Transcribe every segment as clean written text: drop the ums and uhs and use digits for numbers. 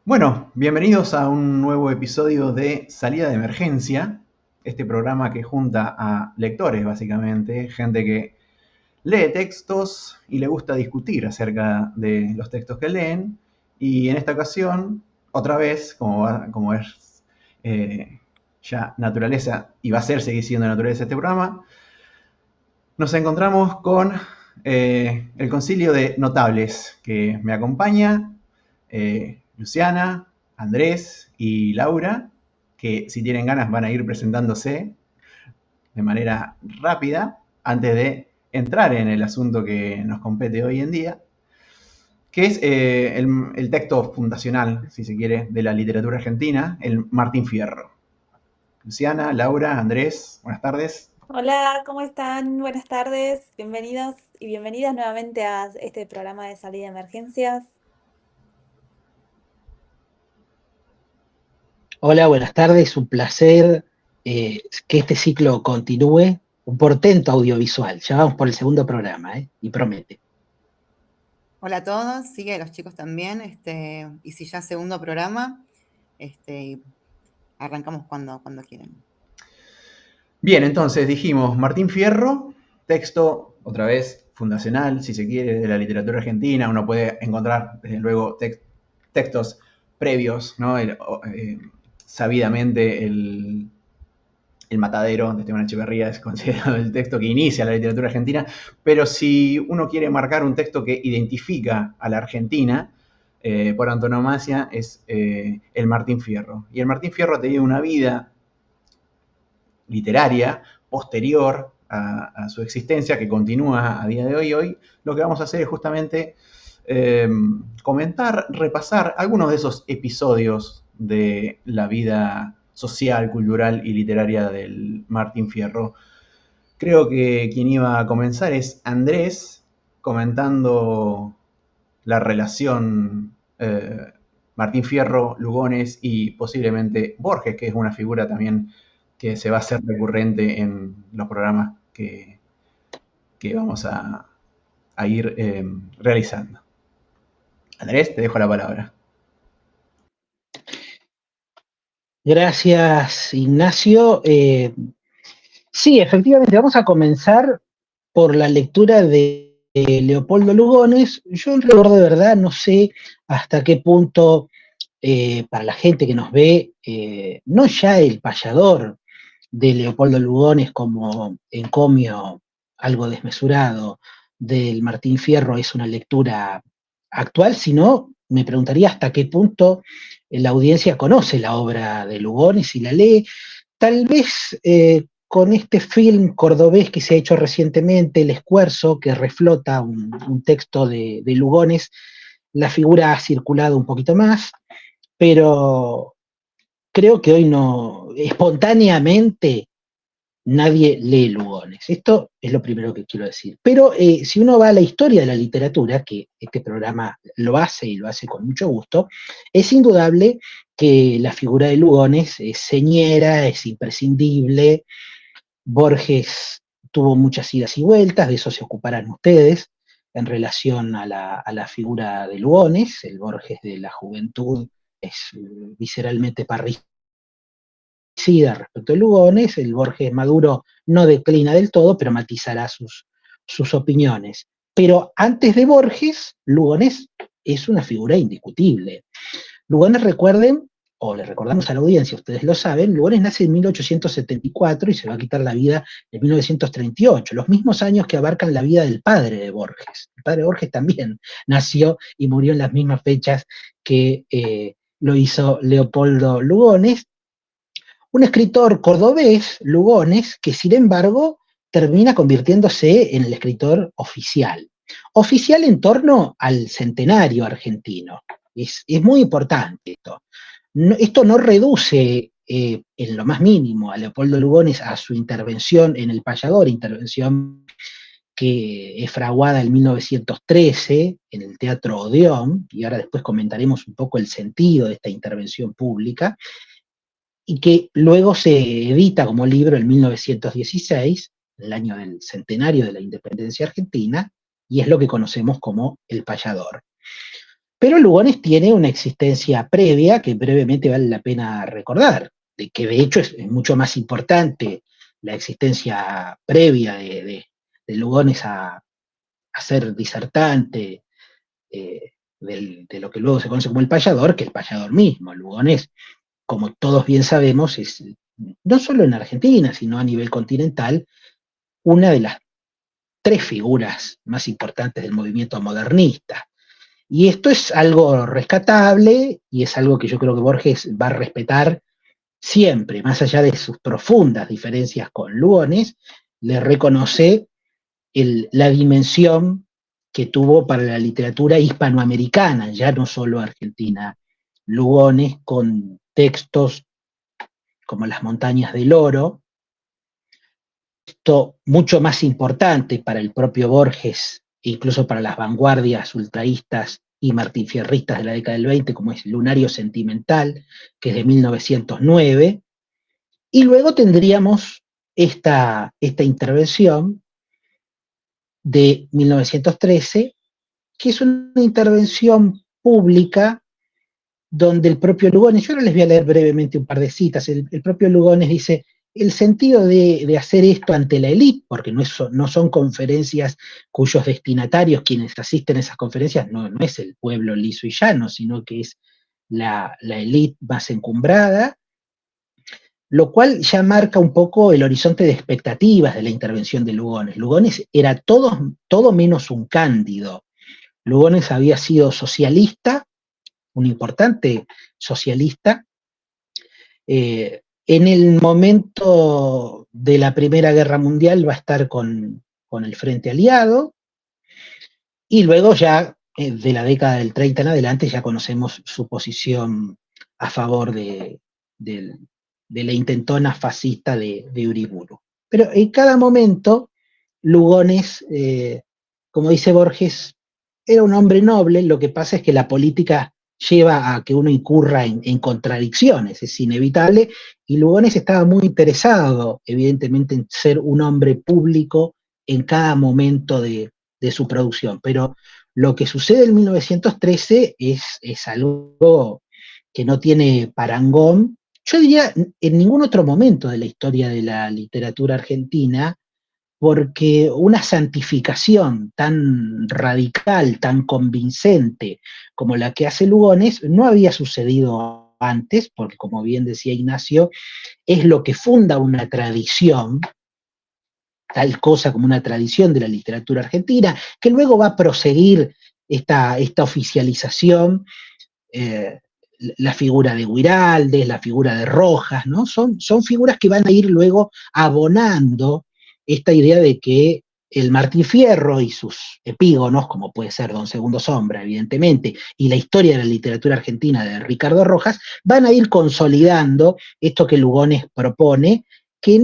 Bueno, bienvenidos a un nuevo episodio de Salida de Emergencia, este programa que junta a lectores, básicamente, gente que lee textos y le gusta discutir acerca de los textos que leen. Y en esta ocasión, otra vez, como es ya naturaleza, y va a ser seguir siendo naturaleza este programa, nos encontramos con el concilio de notables que me acompaña, Luciana, Andrés y Laura, que si tienen ganas van a ir presentándose de manera rápida antes de entrar en el asunto que nos compete hoy en día, que es el texto fundacional, si se quiere, de la literatura argentina, el Martín Fierro. Luciana, Laura, Andrés, buenas tardes. Hola, ¿cómo están? Buenas tardes, bienvenidos y bienvenidas nuevamente a este programa de salida de emergencias. Hola, buenas tardes, un placer que este ciclo continúe, un portento audiovisual. Ya vamos por el segundo programa, y promete. Hola a todos, sigue a los chicos también, y si ya segundo programa, arrancamos cuando quieran. Bien, entonces dijimos Martín Fierro, texto, otra vez, fundacional, si se quiere, de la literatura argentina. Uno puede encontrar, desde luego, textos previos, ¿no? Sabidamente el Matadero de Esteban Echeverría es considerado el texto que inicia la literatura argentina, pero si uno quiere marcar un texto que identifica a la Argentina, por antonomasia, es el Martín Fierro. Y el Martín Fierro ha tenido una vida literaria posterior a su existencia, que continúa a día de hoy. Hoy lo que vamos a hacer es justamente comentar, repasar algunos de esos episodios de la vida social, cultural y literaria del Martín Fierro. Creo que quien iba a comenzar es Andrés, comentando la relación Martín Fierro, Lugones y posiblemente Borges, que es una figura también que se va a hacer recurrente en los programas que vamos a ir realizando. Andrés, te dejo la palabra. Gracias, Ignacio. Sí, efectivamente, vamos a comenzar por la lectura de Leopoldo Lugones. Yo en rigor de verdad no sé hasta qué punto, para la gente que nos ve, no ya el payador de Leopoldo Lugones como encomio algo desmesurado del Martín Fierro es una lectura actual, sino me preguntaría hasta qué punto la audiencia conoce la obra de Lugones y la lee. Tal vez con este film cordobés que se ha hecho recientemente, El Escuerzo, que reflota un texto de Lugones, la figura ha circulado un poquito más, pero creo que hoy no, espontáneamente, nadie lee Lugones. Esto es lo primero que quiero decir. Pero si uno va a la historia de la literatura, que este programa lo hace y lo hace con mucho gusto, es indudable que la figura de Lugones es señera, es imprescindible. Borges tuvo muchas idas y vueltas, de eso se ocuparán ustedes, en relación a la figura de Lugones. El Borges de la juventud es visceralmente parricida respecto a Lugones. El Borges maduro no declina del todo, pero matizará sus opiniones. Pero antes de Borges, Lugones es una figura indiscutible. Lugones, recuerden, o le recordamos a la audiencia, ustedes lo saben, Lugones nace en 1874 y se va a quitar la vida en 1938, los mismos años que abarcan la vida del padre de Borges. El padre de Borges también nació y murió en las mismas fechas que lo hizo Leopoldo Lugones, un escritor cordobés, Lugones, que sin embargo termina convirtiéndose en el escritor oficial. Oficial en torno al centenario argentino. Es muy importante esto. No, esto no reduce en lo más mínimo a Leopoldo Lugones a su intervención en El Payador, intervención que es fraguada en 1913 en el Teatro Odeón, y ahora después comentaremos un poco el sentido de esta intervención pública, y que luego se edita como libro en 1916, el año del centenario de la independencia argentina, y es lo que conocemos como El Payador. Pero Lugones tiene una existencia previa que brevemente vale la pena recordar, de que de hecho es mucho más importante la existencia previa de Lugones a ser disertante de lo que luego se conoce como el payador, que el payador mismo. Lugones, como todos bien sabemos, es no solo en Argentina, sino a nivel continental, una de las tres figuras más importantes del movimiento modernista. Y esto es algo rescatable y es algo que yo creo que Borges va a respetar siempre, más allá de sus profundas diferencias con Lugones, le reconoce la dimensión que tuvo para la literatura hispanoamericana, ya no solo argentina. Lugones, con textos como Las montañas del oro, esto mucho más importante para el propio Borges, incluso para las vanguardias ultraístas y martinfierristas de la década del 20, como es Lunario Sentimental, que es de 1909, y luego tendríamos esta intervención de 1913, que es una intervención pública donde el propio Lugones, yo ahora les voy a leer brevemente un par de citas, el propio Lugones dice: el sentido de hacer esto ante la élite, porque no son conferencias cuyos destinatarios, quienes asisten a esas conferencias, no es el pueblo liso y llano, sino que es la élite más encumbrada, lo cual ya marca un poco el horizonte de expectativas de la intervención de Lugones. Lugones era todo menos un cándido. Lugones había sido socialista, un importante socialista. En el momento de la Primera Guerra Mundial va a estar con el Frente Aliado, y luego ya de la década del 30 en adelante ya conocemos su posición a favor de la intentona fascista de Uriburu. Pero en cada momento, Lugones, como dice Borges, era un hombre noble. Lo que pasa es que la política lleva a que uno incurra en contradicciones, es inevitable, y Lugones estaba muy interesado, evidentemente, en ser un hombre público en cada momento de su producción. Pero lo que sucede en 1913 es algo que no tiene parangón, yo diría, en ningún otro momento de la historia de la literatura argentina, porque una santificación tan radical, tan convincente como la que hace Lugones no había sucedido antes, porque como bien decía Ignacio, es lo que funda una tradición, tal cosa como una tradición de la literatura argentina, que luego va a proseguir esta oficialización, la figura de Guiraldes, la figura de Rojas, ¿no? Son figuras que van a ir luego abonando esta idea de que el Martín Fierro y sus epígonos, como puede ser Don Segundo Sombra, evidentemente, y la historia de la literatura argentina de Ricardo Rojas, van a ir consolidando esto que Lugones propone, que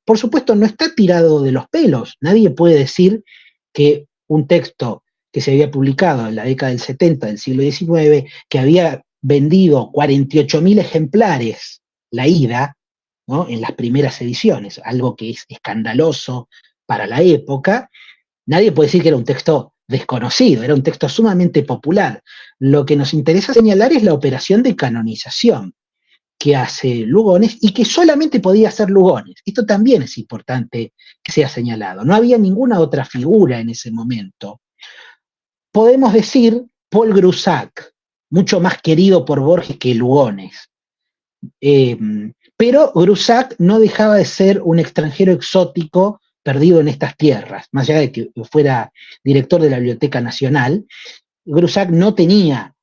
por supuesto no está tirado de los pelos. Nadie puede decir que un texto que se había publicado en la década del 70 del siglo XIX, que había vendido 48.000 ejemplares, La Ida, ¿no?, en las primeras ediciones, algo que es escandaloso para la época, nadie puede decir que era un texto desconocido, era un texto sumamente popular. Lo que nos interesa señalar es la operación de canonización que hace Lugones y que solamente podía hacer Lugones. Esto también es importante que sea señalado. No había ninguna otra figura en ese momento. Podemos decir Paul Grusac, mucho más querido por Borges que Lugones. Pero Grusac no dejaba de ser un extranjero exótico perdido en estas tierras. Más allá de que fuera director de la Biblioteca Nacional, Grusac no tenía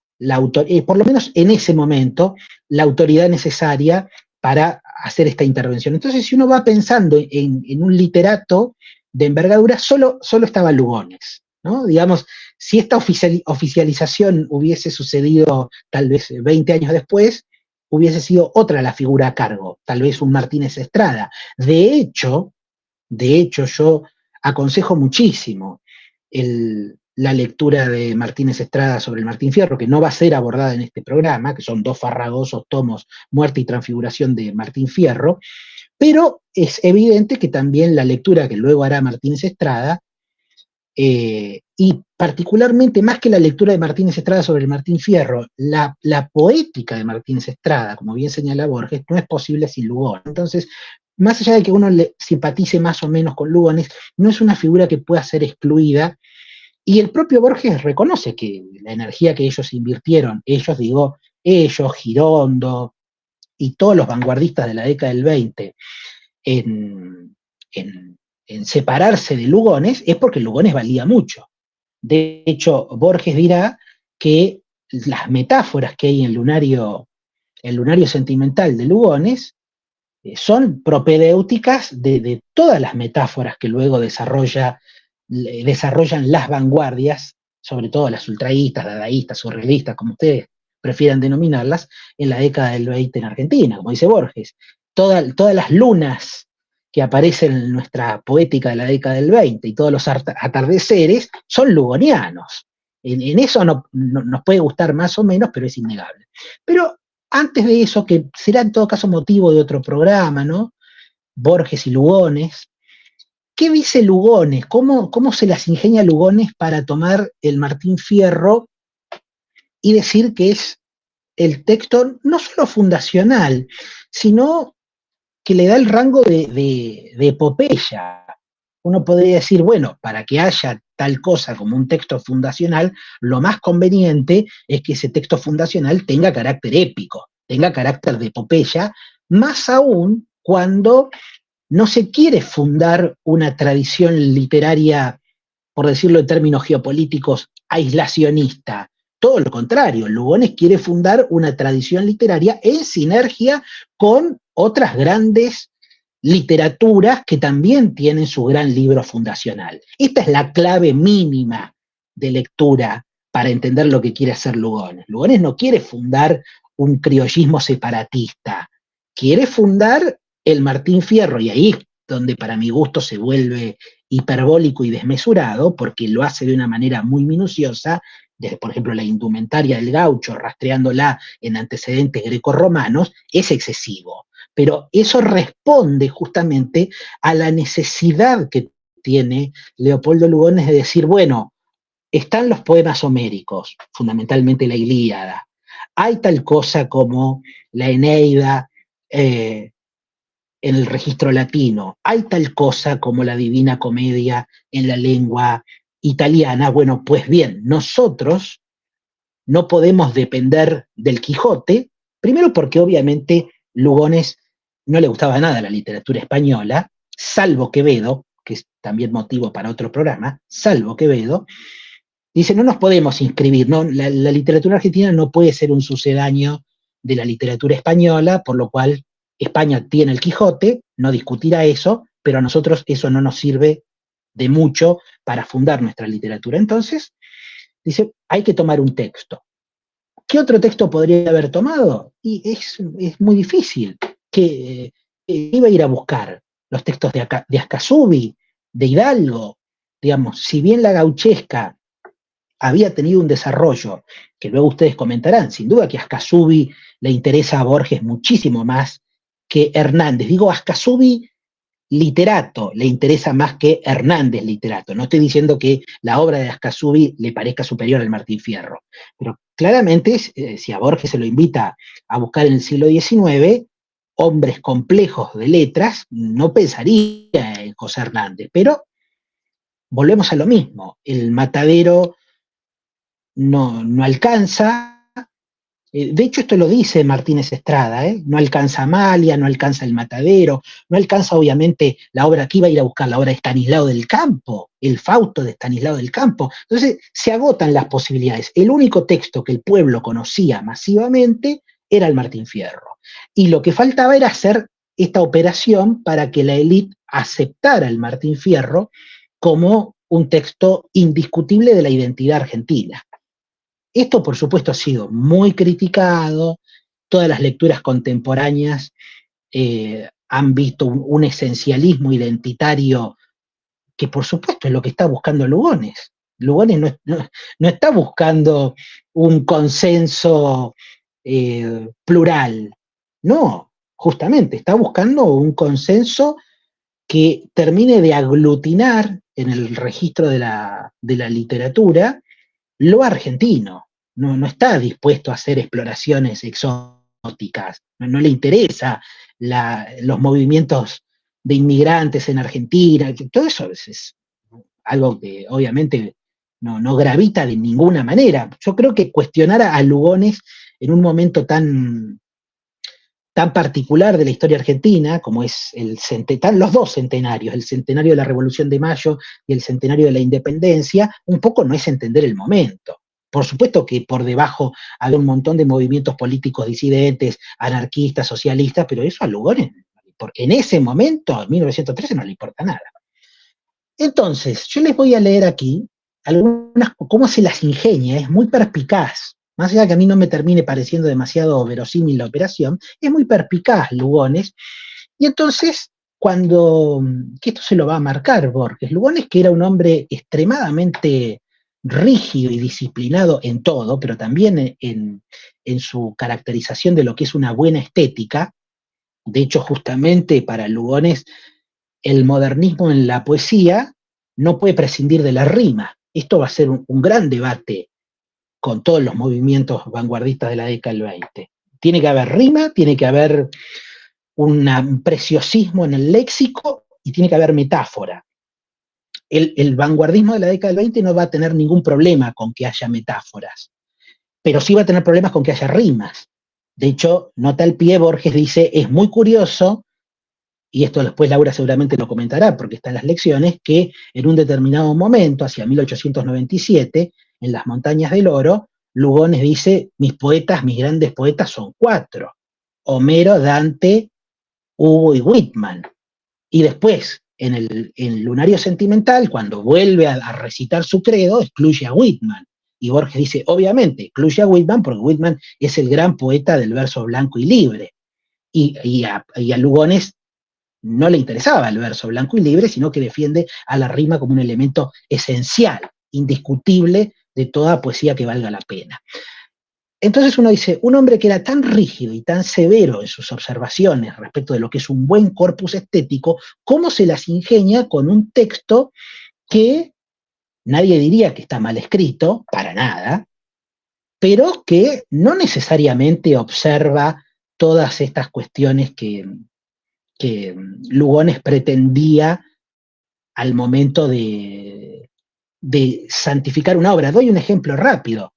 por lo menos en ese momento, la autoridad necesaria para hacer esta intervención. Entonces, si uno va pensando en un literato de envergadura, solo estaba Lugones, ¿no? Digamos, si esta oficialización hubiese sucedido tal vez 20 años después, hubiese sido otra la figura a cargo, tal vez un Martínez Estrada. De hecho, yo aconsejo muchísimo la lectura de Martínez Estrada sobre el Martín Fierro, que no va a ser abordada en este programa, que son 2 farragosos tomos, Muerte y Transfiguración de Martín Fierro, pero es evidente que también la lectura que luego hará Martínez Estrada y particularmente, más que la lectura de Martínez Estrada sobre el Martín Fierro, la poética de Martínez Estrada, como bien señala Borges, no es posible sin Lugones. Entonces, más allá de que uno le simpatice más o menos con Lugones, no es una figura que pueda ser excluida, y el propio Borges reconoce que la energía que ellos invirtieron, ellos, Girondo y todos los vanguardistas de la década del 20, en, en, en separarse de Lugones, es porque Lugones valía mucho. De hecho, Borges dirá que las metáforas que hay en el lunario sentimental de Lugones son propedéuticas de todas las metáforas que luego desarrollan las vanguardias, sobre todo las ultraístas, dadaístas, surrealistas, como ustedes prefieran denominarlas, en la década del 20 en Argentina, como dice Borges. Todas las lunas que aparecen en nuestra poética de la década del 20 y todos los atardeceres son lugonianos. En eso nos puede gustar más o menos, pero es innegable. Pero antes de eso, que será en todo caso motivo de otro programa, ¿no? Borges y Lugones. ¿Qué dice Lugones? ¿Cómo se las ingenia Lugones para tomar el Martín Fierro y decir que es el texto no solo fundacional, sino que le da el rango de epopeya? Uno podría decir, bueno, para que haya tal cosa como un texto fundacional, lo más conveniente es que ese texto fundacional tenga carácter épico, tenga carácter de epopeya, más aún cuando no se quiere fundar una tradición literaria, por decirlo en términos geopolíticos, aislacionista. Todo lo contrario, Lugones quiere fundar una tradición literaria en sinergia con otras grandes literaturas que también tienen su gran libro fundacional. Esta es la clave mínima de lectura para entender lo que quiere hacer Lugones. Lugones no quiere fundar un criollismo separatista, quiere fundar el Martín Fierro, y ahí es donde para mi gusto se vuelve hiperbólico y desmesurado, porque lo hace de una manera muy minuciosa, desde, por ejemplo, la indumentaria del gaucho, rastreándola en antecedentes grecorromanos, es excesivo. Pero eso responde justamente a la necesidad que tiene Leopoldo Lugones de decir, bueno, están los poemas homéricos, fundamentalmente la Ilíada, hay tal cosa como la Eneida en el registro latino, hay tal cosa como la Divina Comedia en la lengua italiana. Bueno, pues bien, nosotros no podemos depender del Quijote, primero porque obviamente Lugones no le gustaba nada la literatura española, salvo Quevedo, que es también motivo para otro programa, salvo Quevedo, dice, no nos podemos inscribir, ¿no? La literatura argentina no puede ser un sucedáneo de la literatura española, por lo cual España tiene el Quijote, no discutirá eso, pero a nosotros eso no nos sirve de mucho para fundar nuestra literatura. Entonces, dice, hay que tomar un texto. ¿Qué otro texto podría haber tomado? Y es muy difícil. Que iba a ir a buscar los textos de Ascasubi, de Hidalgo, digamos, si bien la gauchesca había tenido un desarrollo, que luego ustedes comentarán, sin duda que Ascasubi le interesa a Borges muchísimo más que Hernández. Digo, Ascasubi literato le interesa más que Hernández literato. No estoy diciendo que la obra de Ascasubi le parezca superior al Martín Fierro, pero claramente si a Borges se lo invita a buscar en el siglo XIX, hombres complejos de letras, no pensaría en José Hernández, pero volvemos a lo mismo, el matadero no alcanza. De hecho, esto lo dice Martínez Estrada, no alcanza Amalia, no alcanza El Matadero, no alcanza obviamente la obra que iba a ir a buscar, la obra de Estanislao del Campo, el Fausto de Estanislao del Campo. Entonces, se agotan las posibilidades. El único texto que el pueblo conocía masivamente era el Martín Fierro. Y lo que faltaba era hacer esta operación para que la élite aceptara el Martín Fierro como un texto indiscutible de la identidad argentina. Esto, por supuesto, ha sido muy criticado. Todas las lecturas contemporáneas han visto un esencialismo identitario que, por supuesto, es lo que está buscando Lugones. Lugones no está buscando un consenso plural. No, justamente, está buscando un consenso que termine de aglutinar en el registro de la literatura lo argentino. No está dispuesto a hacer exploraciones exóticas, no le interesa los movimientos de inmigrantes en Argentina, todo eso es algo que obviamente no gravita de ninguna manera. Yo creo que cuestionar a Lugones en un momento tan particular de la historia argentina, como es los dos centenarios, el centenario de la Revolución de Mayo y el centenario de la Independencia, un poco no es entender el momento. Por supuesto que por debajo había un montón de movimientos políticos disidentes, anarquistas, socialistas, pero eso a Lugones, porque en ese momento, en 1913, no le importa nada. Entonces, yo les voy a leer aquí cómo se las ingenia, es muy perspicaz. Más allá de que a mí no me termine pareciendo demasiado verosímil la operación, es muy perspicaz Lugones. Y entonces, que esto se lo va a marcar Borges, Lugones, que era un hombre extremadamente rígido y disciplinado en todo, pero también en su caracterización de lo que es una buena estética. De hecho, justamente para Lugones, el modernismo en la poesía no puede prescindir de la rima. Esto va a ser un gran debate con todos los movimientos vanguardistas de la década del 20. Tiene que haber rima, tiene que haber un preciosismo en el léxico y tiene que haber metáfora. El vanguardismo de la década del 20 no va a tener ningún problema con que haya metáforas, pero sí va a tener problemas con que haya rimas. De hecho, nota al pie, Borges dice, es muy curioso, y esto después Laura seguramente lo comentará porque está en las lecciones, que en un determinado momento, hacia 1897, en las Montañas del Oro, Lugones dice, mis grandes poetas son 4, Homero, Dante, Hugo y Whitman. Y después, en el Lunario Sentimental, cuando vuelve a recitar su credo, excluye a Whitman. Y Borges dice, obviamente, excluye a Whitman porque Whitman es el gran poeta del verso blanco y libre. Y a Lugones no le interesaba el verso blanco y libre, sino que defiende a la rima como un elemento esencial, indiscutible de toda poesía que valga la pena. Entonces uno dice, un hombre que era tan rígido y tan severo en sus observaciones respecto de lo que es un buen corpus estético, ¿cómo se las ingenia con un texto que nadie diría que está mal escrito, para nada, pero que no necesariamente observa todas estas cuestiones que Lugones pretendía al momento de santificar una obra? Doy un ejemplo rápido.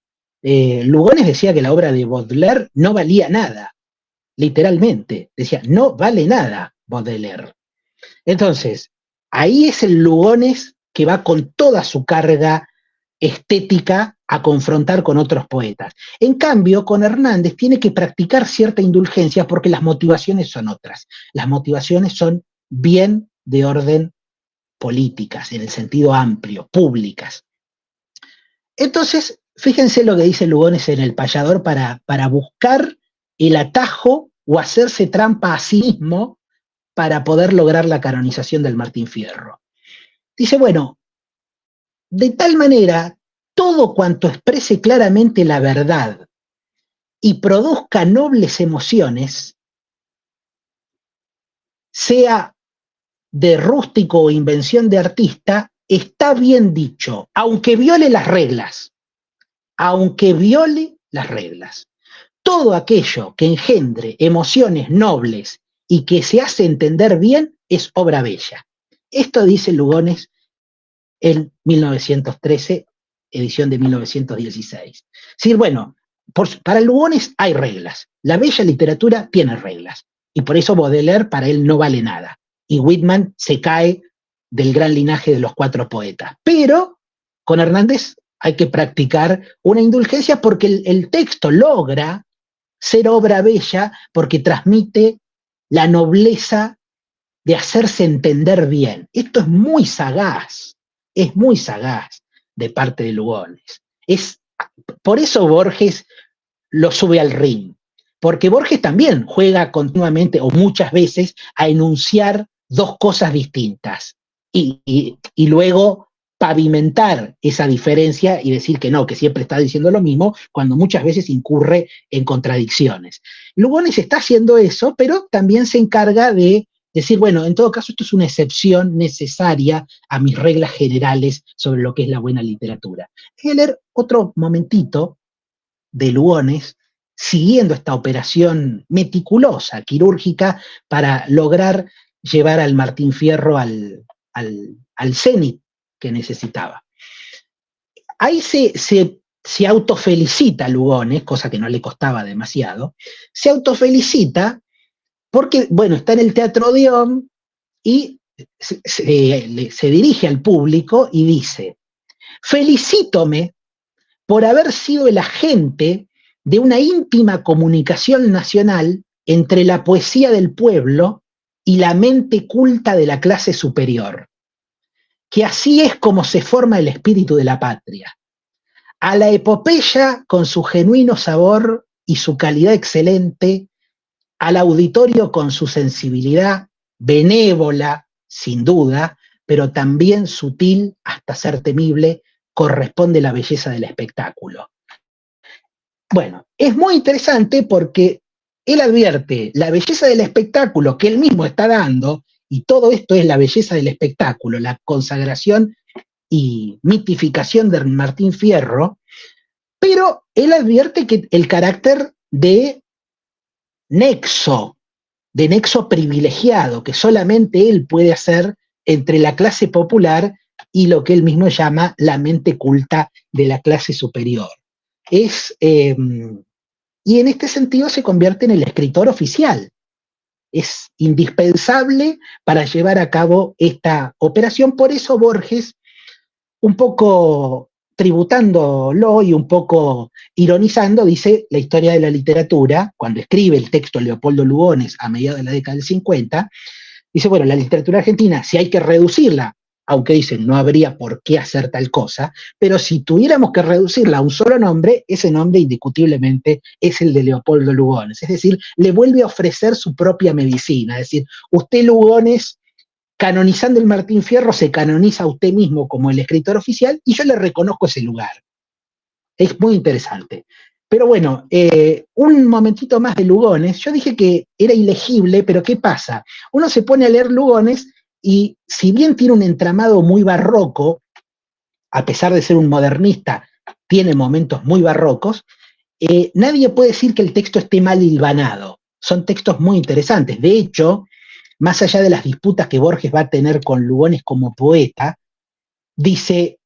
Lugones decía que la obra de Baudelaire no valía nada, literalmente, decía, no vale nada Baudelaire. Entonces, ahí es el Lugones que va con toda su carga estética a confrontar con otros poetas. En cambio, con Hernández tiene que practicar cierta indulgencia porque las motivaciones son otras. Las motivaciones son bien de orden políticas, en el sentido amplio, públicas. Entonces, fíjense lo que dice Lugones en El Payador para buscar el atajo o hacerse trampa a sí mismo para poder lograr la canonización del Martín Fierro. Dice, bueno, de tal manera, todo cuanto exprese claramente la verdad y produzca nobles emociones, sea de rústico o invención de artista, está bien dicho, aunque viole las reglas. Aunque viole las reglas. Todo aquello que engendre emociones nobles y que se hace entender bien es obra bella. Esto dice Lugones en 1913, edición de 1916. Es decir, bueno, para Lugones hay reglas. La bella literatura tiene reglas. Y por eso Baudelaire para él no vale nada. Y Whitman se cae del gran linaje de los 4 poetas. Pero con Hernández hay que practicar una indulgencia porque el texto logra ser obra bella porque transmite la nobleza de hacerse entender bien. Esto es muy sagaz de parte de Lugones. Por eso Borges lo sube al ring, porque Borges también juega continuamente o muchas veces a enunciar 2 cosas distintas y luego pavimentar esa diferencia y decir que no, que siempre está diciendo lo mismo, cuando muchas veces incurre en contradicciones. Lugones está haciendo eso, pero también se encarga de Decir, bueno, en todo caso esto es una excepción necesaria a mis reglas generales sobre lo que es la buena literatura. Voy a leer otro momentito de Lugones, siguiendo esta operación meticulosa, quirúrgica, para lograr llevar al Martín Fierro al cenit que necesitaba. Ahí se autofelicita Lugones, cosa que no le costaba demasiado, se autofelicita porque, bueno, está en el Teatro Odeón y se dirige al público y dice: felicítome por haber sido el agente de una íntima comunicación nacional entre la poesía del pueblo y la mente culta de la clase superior, que así es como se forma el espíritu de la patria. A la epopeya con su genuino sabor y su calidad excelente, al auditorio con su sensibilidad benévola, sin duda, pero también sutil hasta ser temible, corresponde la belleza del espectáculo. Bueno, es muy interesante porque él advierte la belleza del espectáculo que él mismo está dando, y todo esto es la belleza del espectáculo, la consagración y mitificación de Martín Fierro, pero él advierte que el carácter de nexo privilegiado que solamente él puede hacer entre la clase popular y lo que él mismo llama la mente culta de la clase superior. Y en este sentido se convierte en el escritor oficial. Es indispensable para llevar a cabo esta operación. Por eso Borges, un poco tributándolo y un poco ironizando, dice: la historia de la literatura, cuando escribe el texto Leopoldo Lugones a mediados de la década del 50, dice, bueno, la literatura argentina, si hay que reducirla, aunque dicen no habría por qué hacer tal cosa, pero si tuviéramos que reducirla a un solo nombre, ese nombre indiscutiblemente es el de Leopoldo Lugones. Es decir, le vuelve a ofrecer su propia medicina. Es decir, usted, Lugones, canonizando el Martín Fierro, se canoniza a usted mismo como el escritor oficial y yo le reconozco ese lugar. Es muy interesante. Pero bueno, un momentito más de Lugones. Yo dije que era ilegible, pero ¿qué pasa? Uno se pone a leer Lugones y si bien tiene un entramado muy barroco, a pesar de ser un modernista, tiene momentos muy barrocos, nadie puede decir que el texto esté mal hilvanado. Son textos muy interesantes. De hecho, más allá de las disputas que Borges va a tener con Lugones como poeta, dice,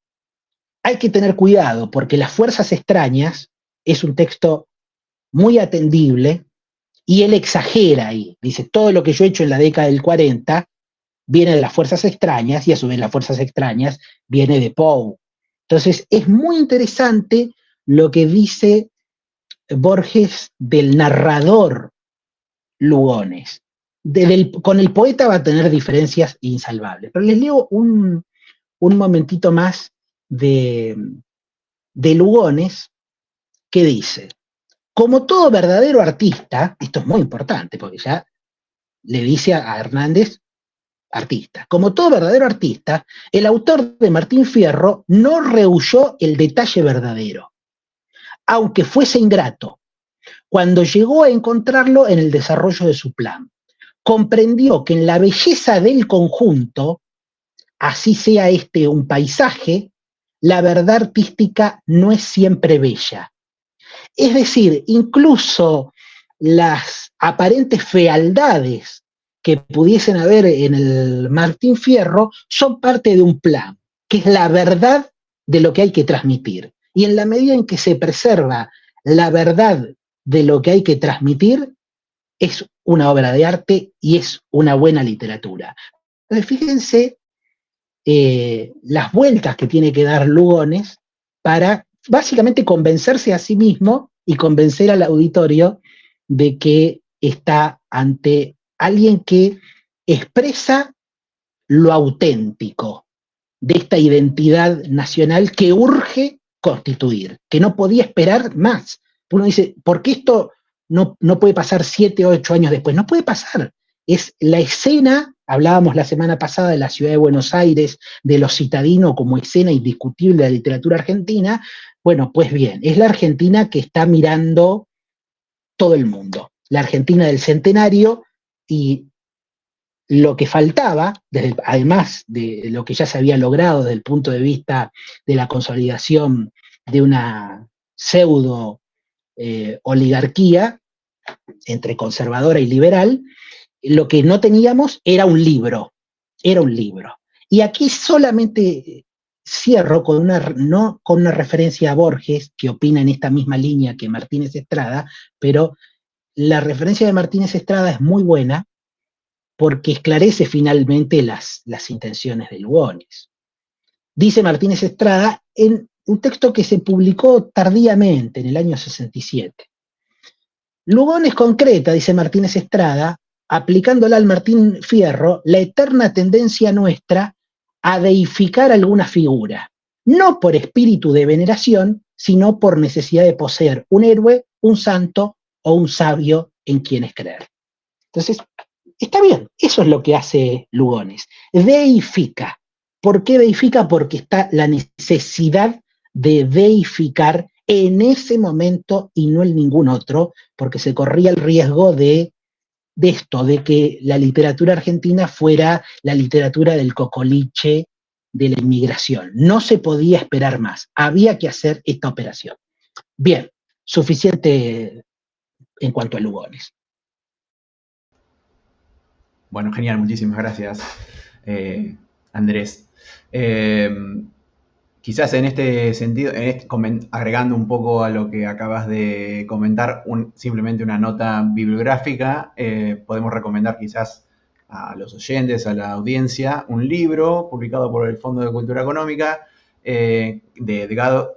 hay que tener cuidado porque Las fuerzas extrañas es un texto muy atendible y él exagera ahí. Dice, todo lo que yo he hecho en la década del 40 viene de Las fuerzas extrañas y a su vez Las fuerzas extrañas viene de Poe. Entonces es muy interesante lo que dice Borges del narrador Lugones. Con el poeta va a tener diferencias insalvables. Pero les leo un momentito más de Lugones, que dice: como todo verdadero artista, esto es muy importante porque ya le dice a Hernández artista, como todo verdadero artista, el autor de Martín Fierro no rehuyó el detalle verdadero, aunque fuese ingrato, cuando llegó a encontrarlo en el desarrollo de su plan. Comprendió que en la belleza del conjunto, así sea este un paisaje, la verdad artística no es siempre bella. Es decir, incluso las aparentes fealdades que pudiesen haber en el Martín Fierro son parte de un plan, que es la verdad de lo que hay que transmitir. Y en la medida en que se preserva la verdad de lo que hay que transmitir, es una obra de arte y es una buena literatura. Entonces, fíjense las vueltas que tiene que dar Lugones para básicamente convencerse a sí mismo y convencer al auditorio de que está ante alguien que expresa lo auténtico de esta identidad nacional que urge constituir, que no podía esperar más. Uno dice, ¿por qué esto no puede pasar 7 o 8 años después? No puede pasar. Es la escena, hablábamos la semana pasada de la ciudad de Buenos Aires, de lo citadino como escena indiscutible de la literatura argentina. Bueno, pues bien, es la Argentina que está mirando todo el mundo, la Argentina del centenario, y lo que faltaba, además de lo que ya se había logrado desde el punto de vista de la consolidación de una pseudo oligarquía entre conservadora y liberal, lo que no teníamos era un libro. Y aquí solamente cierro con no con una referencia a Borges, que opina en esta misma línea que Martínez Estrada, pero la referencia de Martínez Estrada es muy buena porque esclarece finalmente las intenciones de Lugones. Dice Martínez Estrada en un texto que se publicó tardíamente, en el año 67. Lugones concreta, dice Martínez Estrada, aplicándola al Martín Fierro, la eterna tendencia nuestra a deificar alguna figura, no por espíritu de veneración, sino por necesidad de poseer un héroe, un santo o un sabio en quienes creer. Entonces, está bien, eso es lo que hace Lugones, deifica. ¿Por qué deifica? Porque está la necesidad de deificar en ese momento y no en ningún otro, porque se corría el riesgo de esto, de que la literatura argentina fuera la literatura del cocoliche de la inmigración. No se podía esperar más, había que hacer esta operación. Bien, suficiente en cuanto a Lugones. Bueno, genial, muchísimas gracias, Andrés. Quizás en este sentido, agregando un poco a lo que acabas de comentar, simplemente una nota bibliográfica, podemos recomendar quizás a los oyentes, a la audiencia, un libro publicado por el Fondo de Cultura Económica de Edgardo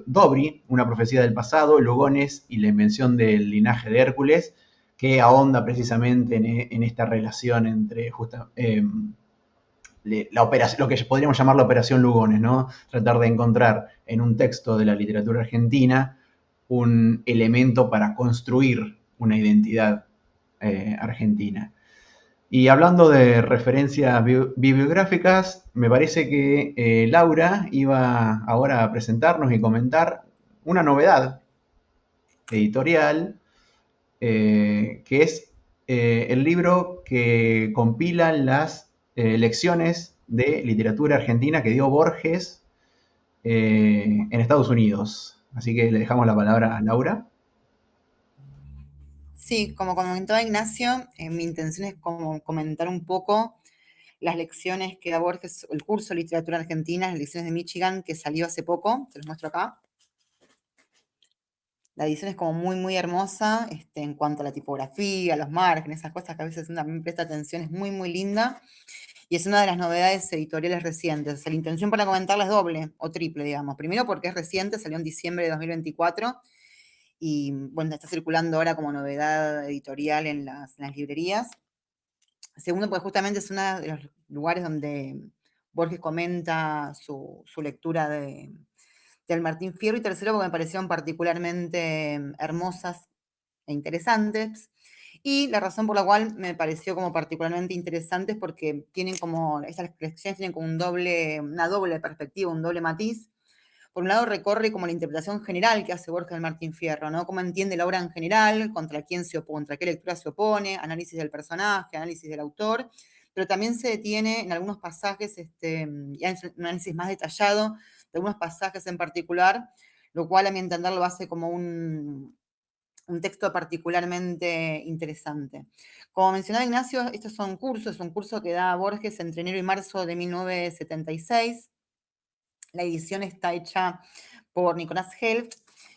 Dobry, Una profecía del pasado, Lugones y la invención del linaje de Hércules, que ahonda precisamente en esta relación entre lo que podríamos llamar la operación Lugones, ¿no? Tratar de encontrar en un texto de la literatura argentina un elemento para construir una identidad argentina. Y hablando de referencias bibliográficas, me parece que Laura iba ahora a presentarnos y comentar una novedad editorial, que es el libro que compila las lecciones de literatura argentina que dio Borges en Estados Unidos. Así que le dejamos la palabra a Laura. Sí, como comentaba Ignacio, mi intención es como comentar un poco las lecciones que da Borges, el curso de literatura argentina, las lecciones de Michigan, que salió hace poco, se los muestro acá. La edición es como muy, muy hermosa en cuanto a la tipografía, los márgenes, esas cosas que a veces uno también presta atención, es muy, muy linda. Y es una de las novedades editoriales recientes. O sea, la intención para comentarla es doble o triple, digamos. Primero porque es reciente, salió en diciembre de 2024 y, bueno, está circulando ahora como novedad editorial en las librerías. Segundo, porque justamente es uno de los lugares donde Borges comenta su lectura del Martín Fierro. Y tercero, porque me parecieron particularmente hermosas e interesantes. Y la razón por la cual me pareció como particularmente interesante es porque tienen como, estas lecciones tienen como una doble perspectiva, un doble matiz. Por un lado recorre como la interpretación general que hace Borges del Martín Fierro, ¿no? Cómo entiende la obra en general, contra quién se opone, contra qué lectura se opone, análisis del personaje, análisis del autor, pero también se detiene en algunos pasajes, y hay un análisis más detallado de algunos pasajes en particular, lo cual a mi entender lo hace como un texto particularmente interesante. Como mencionaba Ignacio, estos son cursos, es un curso que da Borges entre enero y marzo de 1976. La edición está hecha por Nicolás Helft,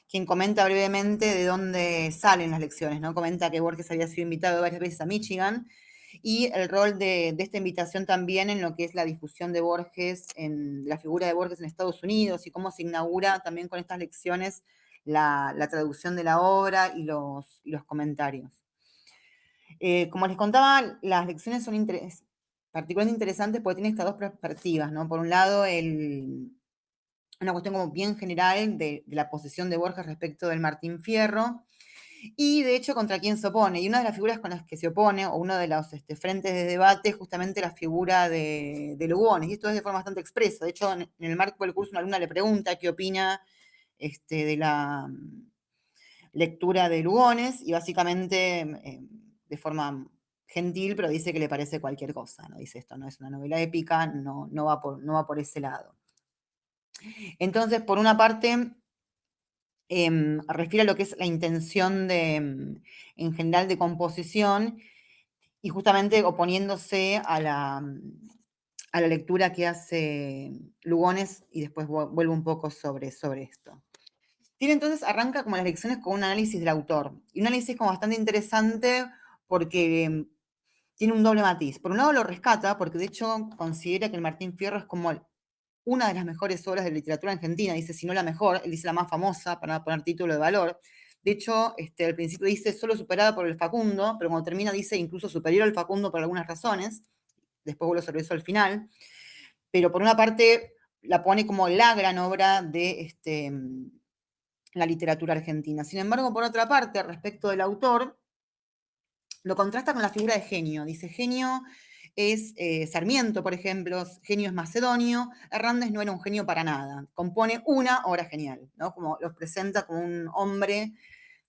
quien comenta brevemente de dónde salen las lecciones, ¿no? Comenta que Borges había sido invitado varias veces a Michigan y el rol de esta invitación también en lo que es la difusión de Borges, en la figura de Borges en Estados Unidos y cómo se inaugura también con estas lecciones la traducción de la obra y los comentarios. Como les contaba, las lecciones son particularmente interesantes porque tienen estas dos perspectivas, ¿no? Por un lado, una cuestión como bien general de la posición de Borges respecto del Martín Fierro, y de hecho contra quién se opone. Y una de las figuras con las que se opone, o uno de los frentes de debate, es justamente la figura de Lugones, y esto es de forma bastante expresa. De hecho, en el marco del curso una alumna le pregunta qué opina de la lectura de Lugones, y básicamente, de forma gentil, pero dice que le parece cualquier cosa, ¿no? Dice, esto no es una novela épica, no va por ese lado. Entonces, por una parte, refiere a lo que es la intención en general de composición, y justamente oponiéndose a la lectura que hace Lugones, y después vuelvo un poco sobre esto. Entonces arranca como las lecciones con un análisis del autor, y un análisis como bastante interesante porque tiene un doble matiz. Por un lado lo rescata, porque de hecho considera que el Martín Fierro es como una de las mejores obras de literatura argentina, dice, si no la mejor, él dice la más famosa, para no poner título de valor. De hecho, al principio dice solo superada por el Facundo, pero cuando termina dice incluso superior al Facundo por algunas razones. Después vuelvo sobre eso al final. Pero por una parte la pone como la gran obra de la literatura argentina. Sin embargo, por otra parte, respecto del autor, lo contrasta con la figura de Genio. Dice, Genio es Sarmiento, por ejemplo, Genio es macedonio, Hernández no era un genio para nada, compone una obra genial, ¿no? Como los presenta como un hombre,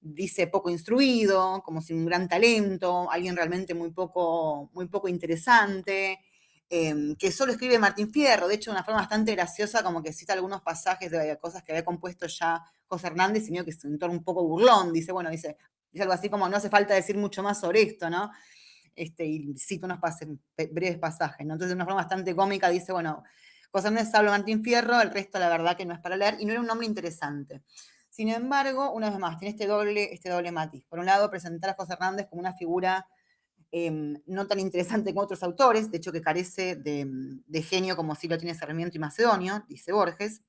dice, poco instruido, como sin un gran talento, alguien realmente muy poco interesante, que solo escribe Martín Fierro, de hecho de una forma bastante graciosa, como que cita algunos pasajes de cosas que había compuesto ya José Hernández, y medio que es un tono un poco burlón, dice algo así como, no hace falta decir mucho más sobre esto, ¿no? Y cito unos breves pasajes, ¿no? Entonces, de una forma bastante cómica, dice, bueno, José Hernández habla de Martín Fierro, el resto, la verdad, que no es para leer, y no era un nombre interesante. Sin embargo, una vez más, tiene este doble matiz. Por un lado, presentar a José Hernández como una figura no tan interesante como otros autores, de hecho que carece de genio como sí lo tiene Sarmiento y Macedonio, dice Borges,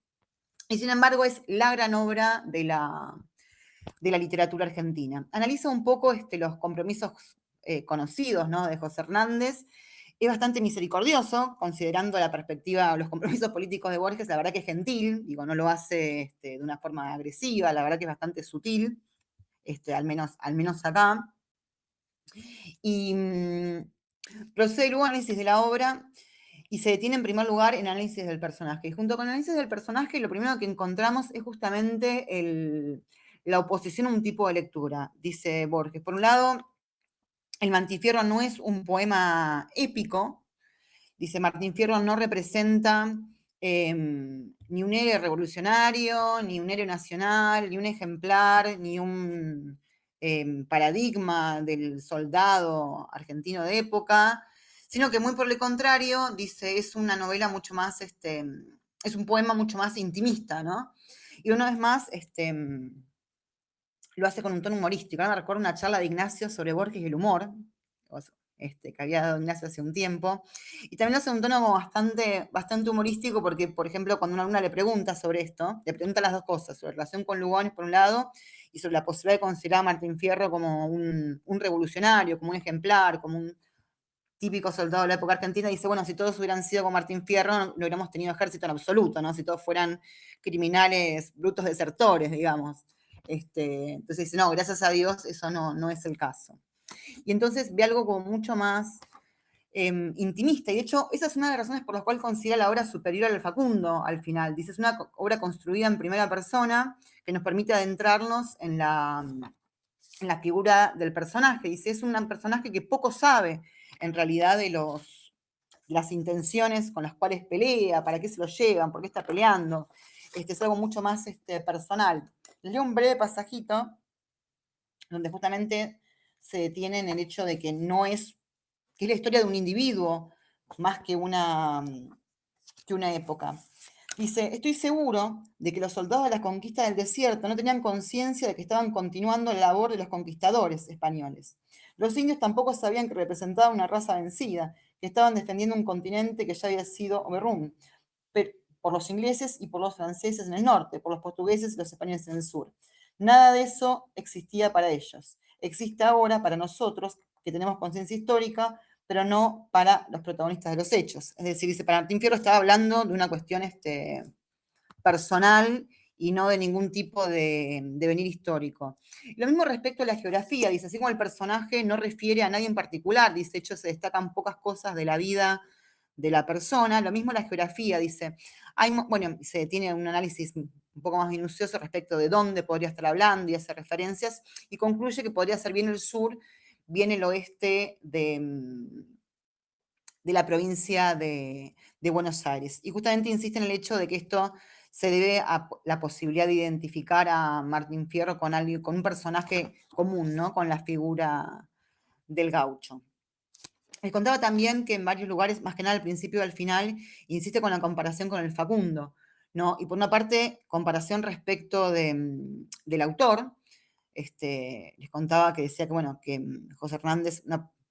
y sin embargo es la gran obra de la literatura argentina. Analiza un poco los compromisos conocidos, ¿no?, de José Hernández. Es bastante misericordioso, considerando la perspectiva, los compromisos políticos de Borges, la verdad que es gentil, digo, no lo hace de una forma agresiva, la verdad que es bastante sutil, al menos acá. Y procede luego análisis de la obra y se detiene en primer lugar en análisis del personaje. Y junto con el análisis del personaje, lo primero que encontramos es justamente la oposición a un tipo de lectura, dice Borges. Por un lado, el Martín Fierro no es un poema épico, dice Martín Fierro no representa ni un héroe revolucionario, ni un héroe nacional, ni un ejemplar, ni un paradigma del soldado argentino de época, sino que muy por el contrario, dice, es una novela mucho más, es un poema mucho más intimista, ¿no? Y una vez más, lo hace con un tono humorístico. Ahora me recuerdo una charla de Ignacio sobre Borges y el humor, que había dado Ignacio hace un tiempo, y también lo hace un tono como bastante humorístico, porque, por ejemplo, cuando una alumna le pregunta sobre esto, le pregunta las dos cosas, sobre la relación con Lugones por un lado, y sobre la posibilidad de considerar a Martín Fierro como un revolucionario, como un ejemplar, como un típico soldado de la época argentina, dice, bueno, si todos hubieran sido como Martín Fierro, no hubiéramos tenido ejército en absoluto, ¿no? Si todos fueran criminales, brutos desertores, digamos. Entonces dice, no, gracias a Dios eso no es el caso. Y entonces ve algo como mucho más intimista, y de hecho esa es una de las razones por las cuales considera la obra superior al Facundo al final. Dice, es una obra construida en primera persona que nos permite adentrarnos en la figura del personaje. Dice, es un personaje que poco sabe en realidad de las intenciones con las cuales pelea, para qué se lo llevan, por qué está peleando. Es algo mucho más personal. Les leo un breve pasajito donde justamente se detiene en el hecho de que que es la historia de un individuo más que una época. Dice, estoy seguro de que los soldados de la conquista del desierto no tenían conciencia de que estaban continuando la labor de los conquistadores españoles. Los indios tampoco sabían que representaban una raza vencida, que estaban defendiendo un continente que ya había sido overrun por los ingleses y por los franceses en el norte, por los portugueses y los españoles en el sur. Nada de eso existía para ellos. Existe ahora para nosotros, que tenemos conciencia histórica, pero no para los protagonistas de los hechos. Es decir, dice, para Martín Fierro estaba hablando de una cuestión personal y no de ningún tipo de devenir histórico. Lo mismo respecto a la geografía, dice, así como el personaje no refiere a nadie en particular, dice, de hecho se destacan pocas cosas de la vida de la persona, lo mismo la geografía, dice, se tiene un análisis un poco más minucioso respecto de dónde podría estar hablando y hace referencias, y concluye que podría ser bien el sur, bien el oeste de la provincia de Buenos Aires. Y justamente insiste en el hecho de que esto se debe a la posibilidad de identificar a Martín Fierro con un personaje común, ¿no? Con la figura del gaucho. Les contaba también que en varios lugares, más que nada al principio y al final, insiste con la comparación con el Facundo, ¿no? Y por una parte, comparación respecto del autor. Les contaba que decía que, bueno, que José Hernández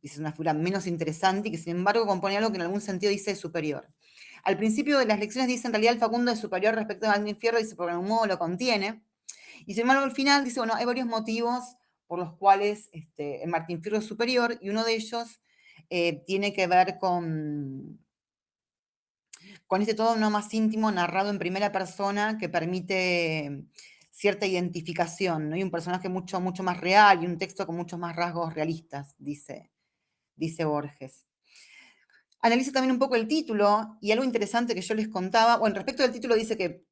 es una figura menos interesante y que sin embargo compone algo que en algún sentido dice superior. Al principio de las lecciones dice en realidad el Facundo es superior respecto a Martín Fierro, dice porque en algún modo lo contiene. Y sin embargo al final dice, bueno, hay varios motivos por los cuales el Martín Fierro es superior y uno de ellos tiene que ver con este tono más íntimo narrado en primera persona que permite cierta identificación, ¿no? Y un personaje mucho, mucho más real y un texto con muchos más rasgos realistas, dice Borges. Analiza también un poco el título y algo interesante que yo les contaba. Bueno, respecto del título dice que,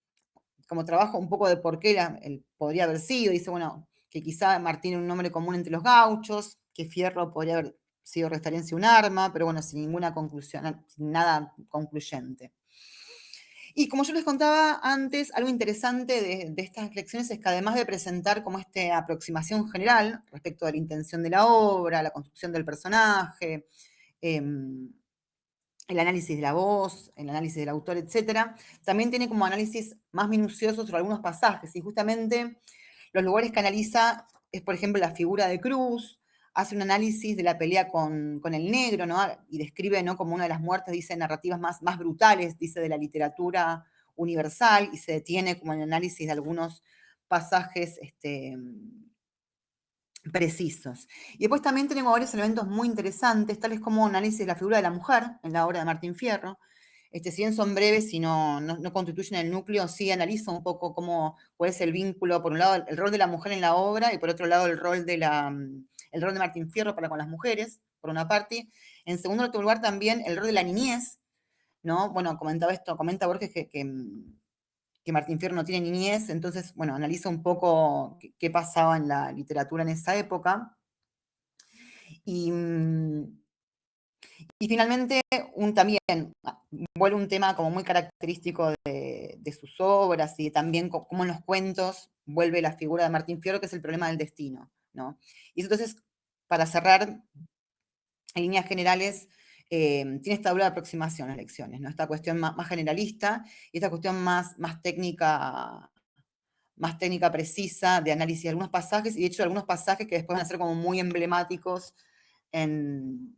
como trabajo un poco de por qué él podría haber sido, dice, bueno, que quizá Martín era un nombre común entre los gauchos, que Fierro podría haber sido referencia a un arma, pero bueno, sin ninguna conclusión, sin nada concluyente. Y como yo les contaba antes, algo interesante de estas lecciones es que además de presentar como esta aproximación general respecto de la intención de la obra, la construcción del personaje, el análisis de la voz, el análisis del autor, etc., también tiene como análisis más minuciosos sobre algunos pasajes. Y justamente los lugares que analiza es, por ejemplo, la figura de Cruz, hace un análisis de la pelea con el negro, ¿no? Y describe, ¿no?, como una de las muertes, dice, narrativas más brutales, dice, de la literatura universal, y se detiene como en el análisis de algunos pasajes precisos. Y después también tenemos varios elementos muy interesantes, tales como análisis de la figura de la mujer en la obra de Martín Fierro. Si bien son breves y no constituyen el núcleo, sí analiza un poco cuál es el vínculo, por un lado, el rol de la mujer en la obra, y por otro lado, el rol de Martín Fierro para con las mujeres, por una parte. En segundo lugar, también el rol de la niñez, ¿no? Bueno, comenta Borges que Martín Fierro no tiene niñez, entonces, bueno, analiza un poco qué pasaba en la literatura en esa época. Y finalmente, también vuelve un tema como muy característico de sus obras y también como en los cuentos vuelve la figura de Martín Fierro, que es el problema del destino, ¿no? Y entonces, para cerrar, en líneas generales, tiene esta doble aproximación a las lecciones, ¿no? Esta cuestión más generalista y esta cuestión más técnica precisa de análisis de algunos pasajes, y de hecho algunos pasajes que después van a ser como muy emblemáticos en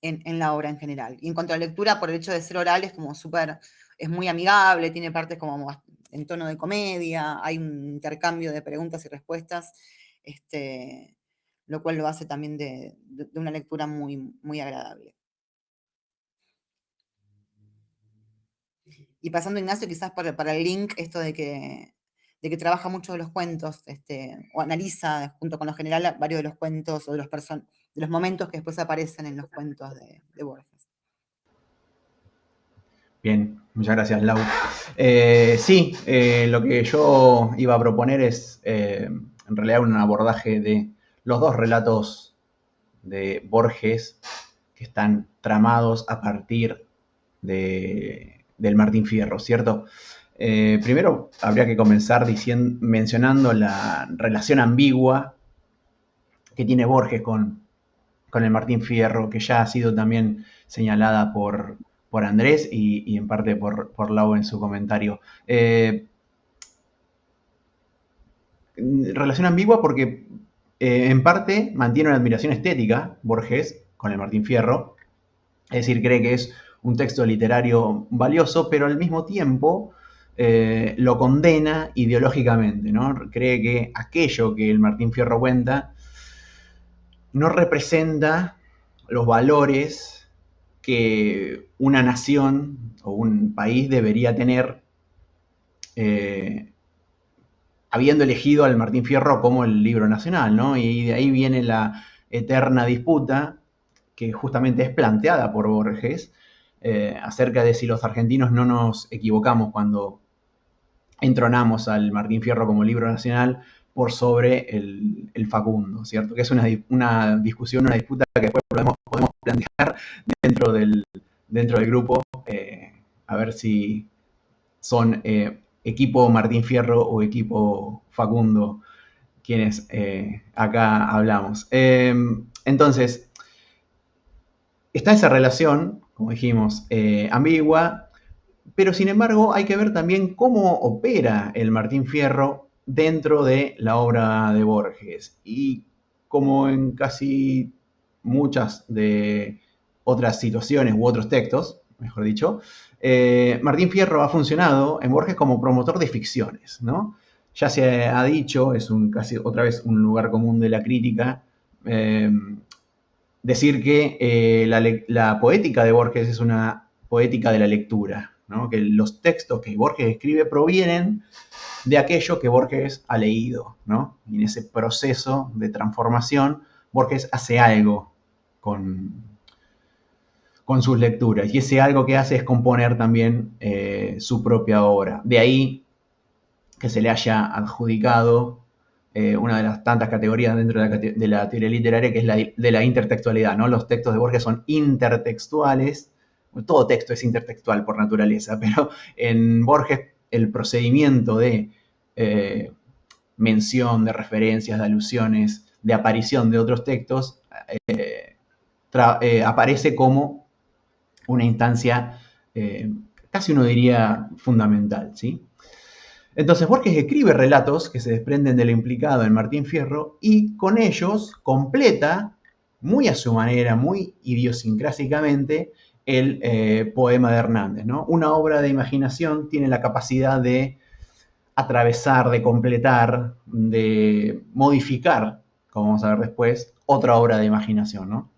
la obra en general. Y en cuanto a la lectura, por el hecho de ser oral, es muy amigable, tiene partes como en tono de comedia, hay un intercambio de preguntas y respuestas, lo cual lo hace también de una lectura muy, muy agradable. Y pasando, Ignacio, quizás para el link, esto de que trabaja mucho de los cuentos, o analiza junto con lo general varios de los cuentos o de los momentos que después aparecen en los cuentos de Borges. Bien, muchas gracias, Lau. Sí, lo que yo iba a proponer es en realidad un abordaje de los dos relatos de Borges que están tramados a partir del Martín Fierro, ¿cierto? Primero habría que comenzar mencionando la relación ambigua que tiene Borges con el Martín Fierro, que ya ha sido también señalada por Andrés y en parte por Lau en su comentario. Relación ambigua porque en parte mantiene una admiración estética, Borges, con el Martín Fierro, es decir, cree que es un texto literario valioso, pero al mismo tiempo lo condena ideológicamente, ¿no? Cree que aquello que el Martín Fierro cuenta no representa los valores que una nación o un país debería tener habiendo elegido al Martín Fierro como el libro nacional, ¿no? Y de ahí viene la eterna disputa que justamente es planteada por Borges acerca de si los argentinos no nos equivocamos cuando entronamos al Martín Fierro como libro nacional, por sobre el Facundo, ¿cierto? Que es una discusión, una disputa que después podemos plantear dentro del grupo, a ver si son equipo Martín Fierro o equipo Facundo quienes acá hablamos. Entonces, está esa relación, como dijimos, ambigua, pero sin embargo hay que ver también cómo opera el Martín Fierro dentro de la obra de Borges. Y como en casi muchas de otras situaciones u otros textos, mejor dicho, Martín Fierro ha funcionado en Borges como promotor de ficciones, ¿no? Ya se ha dicho, es casi otra vez un lugar común de la crítica, decir que la poética de Borges es una poética de la lectura, ¿no? Que los textos que Borges escribe provienen de aquello que Borges ha leído, ¿no? Y en ese proceso de transformación, Borges hace algo con sus lecturas, y ese algo que hace es componer también su propia obra. De ahí que se le haya adjudicado una de las tantas categorías dentro de la teoría literaria, que es la de la intertextualidad, ¿no? Los textos de Borges son intertextuales. Todo texto es intertextual por naturaleza, pero en Borges el procedimiento de mención, de referencias, de alusiones, de aparición de otros textos, aparece como una instancia, casi uno diría, fundamental, ¿sí? Entonces Borges escribe relatos que se desprenden de lo implicado en Martín Fierro y con ellos completa, muy a su manera, muy idiosincrásicamente, el poema de Hernández, ¿no? Una obra de imaginación tiene la capacidad de atravesar, de completar, de modificar, como vamos a ver después, otra obra de imaginación, ¿no?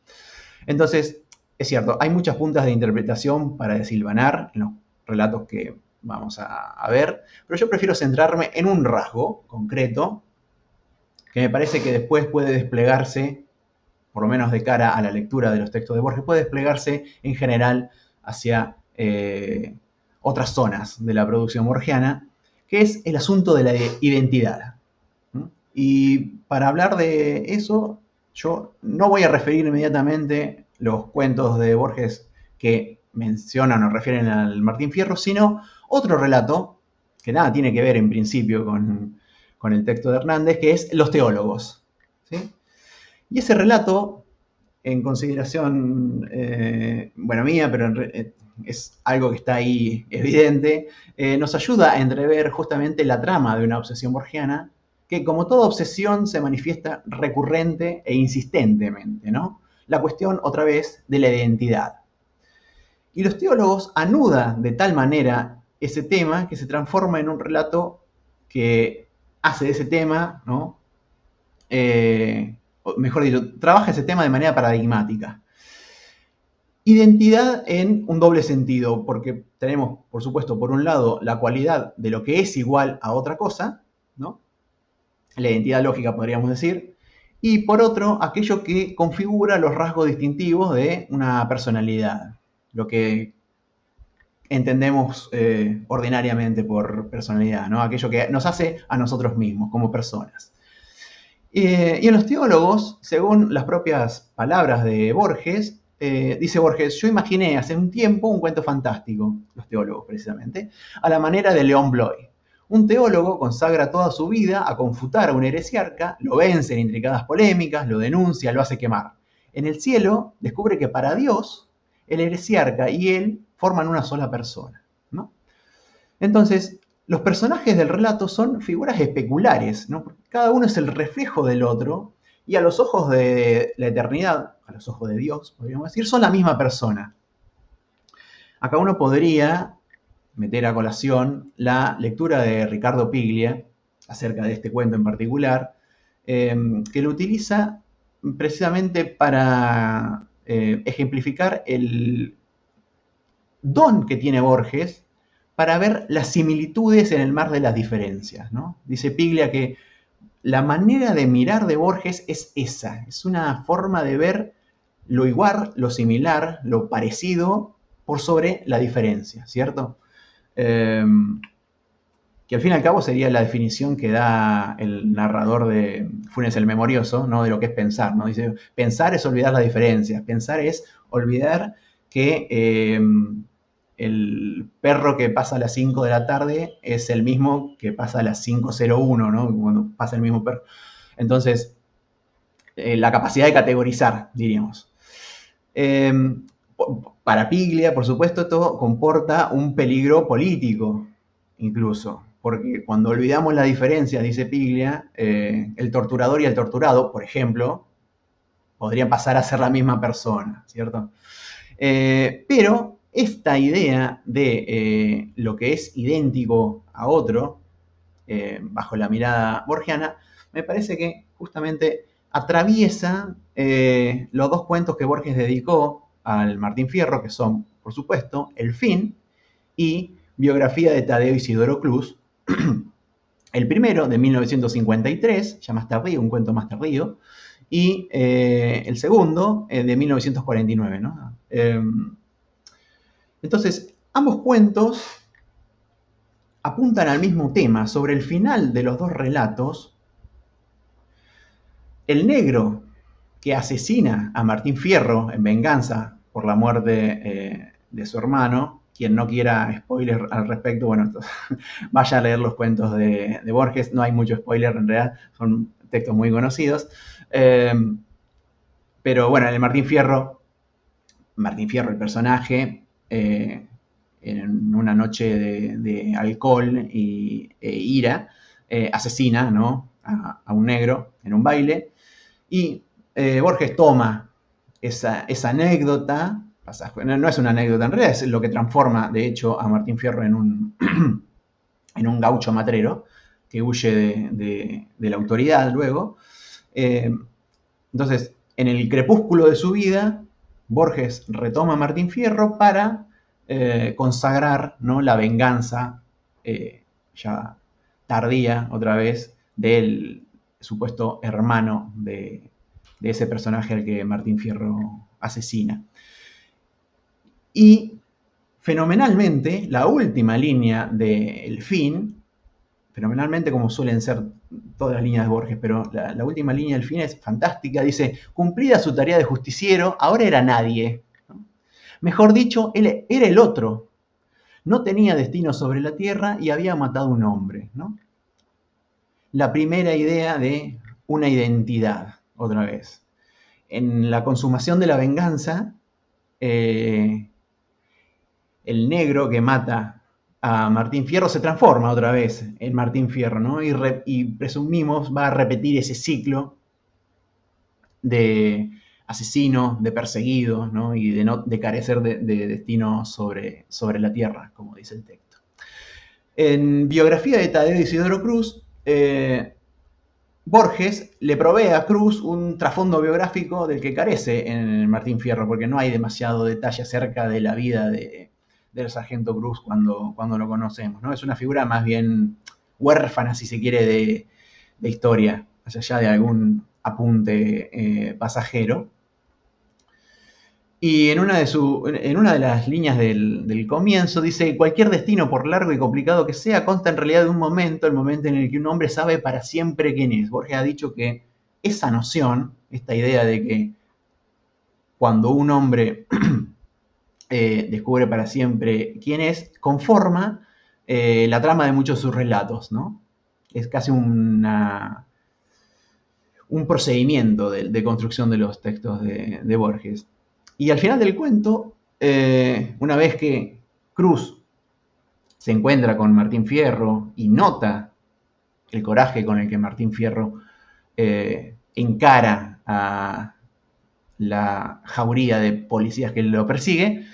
Entonces, es cierto, hay muchas puntas de interpretación para desilvanar en los relatos que vamos a ver, pero yo prefiero centrarme en un rasgo concreto que me parece que después puede desplegarse, por lo menos de cara a la lectura de los textos de Borges, puede desplegarse en general hacia otras zonas de la producción borgiana, que es el asunto de la identidad. Y para hablar de eso, yo no voy a referir inmediatamente los cuentos de Borges que mencionan o refieren al Martín Fierro, sino otro relato que nada tiene que ver en principio con el texto de Hernández, que es Los teólogos, ¿sí? Y ese relato, en consideración, bueno, mía, pero es algo que está ahí evidente, nos ayuda a entrever justamente la trama de una obsesión borgiana que, como toda obsesión, se manifiesta recurrente e insistentemente, ¿no? La cuestión, otra vez, de la identidad. Y Los teólogos anuda de tal manera ese tema que se transforma en un relato que hace de ese tema, ¿no? Mejor dicho, trabaja ese tema de manera paradigmática. Identidad en un doble sentido, porque tenemos, por supuesto, por un lado, la cualidad de lo que es igual a otra cosa, ¿no? La identidad lógica, podríamos decir, y por otro, aquello que configura los rasgos distintivos de una personalidad, lo que entendemos ordinariamente por personalidad, ¿no? Aquello que nos hace a nosotros mismos como personas. Y en Los teólogos, según las propias palabras de Borges, dice Borges: yo imaginé hace un tiempo un cuento fantástico, Los teólogos precisamente, a la manera de León Bloy. Un teólogo consagra toda su vida a confutar a un heresiarca, lo vence en intricadas polémicas, lo denuncia, lo hace quemar. En el cielo descubre que para Dios el heresiarca y él forman una sola persona, ¿no? Entonces, los personajes del relato son figuras especulares, ¿no? Cada uno es el reflejo del otro y a los ojos de la eternidad, a los ojos de Dios, podríamos decir, son la misma persona. Acá uno podría meter a colación la lectura de Ricardo Piglia acerca de este cuento en particular, que lo utiliza precisamente para ejemplificar el don que tiene Borges para ver las similitudes en el mar de las diferencias, ¿no? Dice Piglia que la manera de mirar de Borges es esa, es una forma de ver lo igual, lo similar, lo parecido por sobre la diferencia, ¿cierto? que al fin y al cabo sería la definición que da el narrador de Funes el Memorioso, ¿no? De lo que es pensar, ¿no? Dice, pensar es olvidar las diferencias, pensar es olvidar que el perro que pasa a las 5 de la tarde es el mismo que pasa a las 5:01, ¿no? Cuando pasa el mismo perro. Entonces, la capacidad de categorizar, diríamos. Para Piglia, por supuesto, esto comporta un peligro político, incluso, porque cuando olvidamos la diferencia, dice Piglia, el torturador y el torturado, por ejemplo, podrían pasar a ser la misma persona, ¿cierto? Pero esta idea de lo que es idéntico a otro, bajo la mirada borgiana, me parece que justamente atraviesa los dos cuentos que Borges dedicó al Martín Fierro, que son, por supuesto, El fin y Biografía de Tadeo Isidoro Cruz. El primero, de 1953, ya más tardío, un cuento más tardío, y el segundo, de 1949, ¿no? Entonces, ambos cuentos apuntan al mismo tema. Sobre el final de los dos relatos, el negro que asesina a Martín Fierro en venganza por la muerte de su hermano, quien no quiera spoiler al respecto, bueno, vaya a leer los cuentos de Borges, no hay mucho spoiler en realidad, son textos muy conocidos, pero bueno, el Martín Fierro, el personaje, en una noche de alcohol e ira, asesina, ¿no?, a un negro en un baile, y Borges toma esa anécdota, no es una anécdota en realidad, es lo que transforma de hecho a Martín Fierro en un gaucho matrero que huye de la autoridad luego. Entonces, en el crepúsculo de su vida, Borges retoma a Martín Fierro para consagrar, ¿no?, la venganza ya tardía otra vez del supuesto hermano de ese personaje al que Martín Fierro asesina. Y fenomenalmente, la última línea del fin, fenomenalmente como suelen ser todas las líneas de Borges, pero la última línea del fin es fantástica, dice, cumplida su tarea de justiciero, ahora era nadie, ¿no? Mejor dicho, él era el otro, no tenía destino sobre la tierra y había matado a un hombre, ¿no? La primera idea de una identidad, otra vez. En la consumación de la venganza, el negro que mata a Martín Fierro se transforma otra vez en Martín Fierro, ¿no? Y presumimos va a repetir ese ciclo de asesino, de perseguido, ¿no?, y de carecer de destino sobre la tierra, como dice el texto. En Biografía de Tadeo Isidoro Cruz, Borges le provee a Cruz un trasfondo biográfico del que carece en Martín Fierro, porque no hay demasiado detalle acerca de la vida del sargento Cruz cuando lo conocemos, ¿no? Es una figura más bien huérfana, si se quiere, de historia, más allá de algún apunte pasajero. Y en una de las líneas del comienzo dice, cualquier destino, por largo y complicado que sea, consta en realidad de un momento, el momento en el que un hombre sabe para siempre quién es. Borges ha dicho que esa noción, esta idea de que cuando un hombre descubre para siempre quién es, conforma la trama de muchos de sus relatos, ¿no? Es casi un procedimiento de construcción de los textos de Borges. Y al final del cuento, una vez que Cruz se encuentra con Martín Fierro y nota el coraje con el que Martín Fierro encara a la jauría de policías que lo persigue,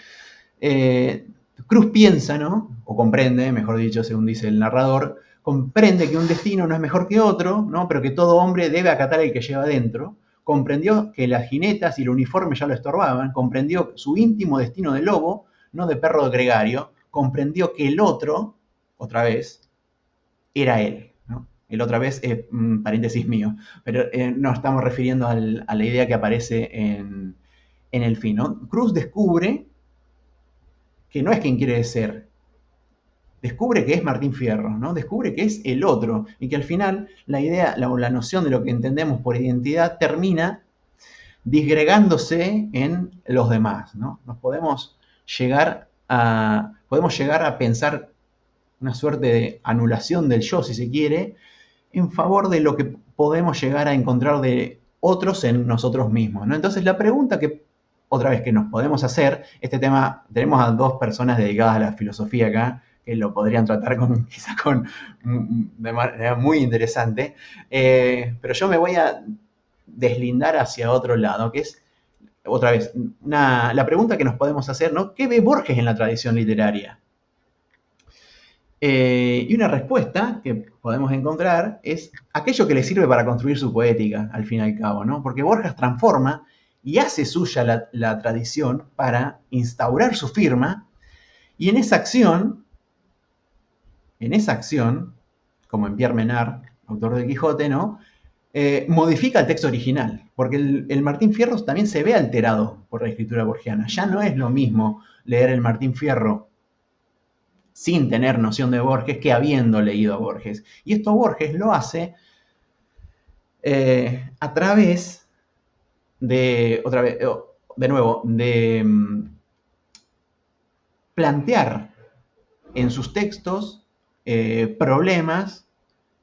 Cruz piensa, ¿no?, o comprende, mejor dicho, según dice el narrador, comprende que un destino no es mejor que otro, ¿no?, pero que todo hombre debe acatar el que lleva dentro. Comprendió que las jinetas y el uniforme ya lo estorbaban, comprendió su íntimo destino de lobo, no de perro gregario, comprendió que el otro, otra vez, era él, ¿no? El otra vez es paréntesis mío, pero nos estamos refiriendo a la idea que aparece en el fin, ¿no? Cruz descubre que no es quien quiere ser, descubre que es Martín Fierro, ¿no? Descubre que es el otro y que al final la idea, la noción de lo que entendemos por identidad termina disgregándose en los demás, ¿no? Podemos llegar a pensar una suerte de anulación del yo, si se quiere, en favor de lo que podemos llegar a encontrar de otros en nosotros mismos, ¿no? Entonces la pregunta que, otra vez, que nos podemos hacer, este tema, tenemos a dos personas dedicadas a la filosofía acá, que lo podrían tratar quizás de manera muy interesante, pero yo me voy a deslindar hacia otro lado, que es, otra vez, la pregunta que nos podemos hacer, ¿no? ¿Qué ve Borges en la tradición literaria? Y una respuesta que podemos encontrar es aquello que le sirve para construir su poética, al fin y al cabo, ¿no? Porque Borges transforma y hace suya la tradición para instaurar su firma, y en esa acción, como en Pierre Menard, autor del Quijote, ¿no? Modifica el texto original, porque el Martín Fierro también se ve alterado por la escritura borgiana. Ya no es lo mismo leer el Martín Fierro sin tener noción de Borges que habiendo leído a Borges. Y esto Borges lo hace a través de, plantear en sus textos problemas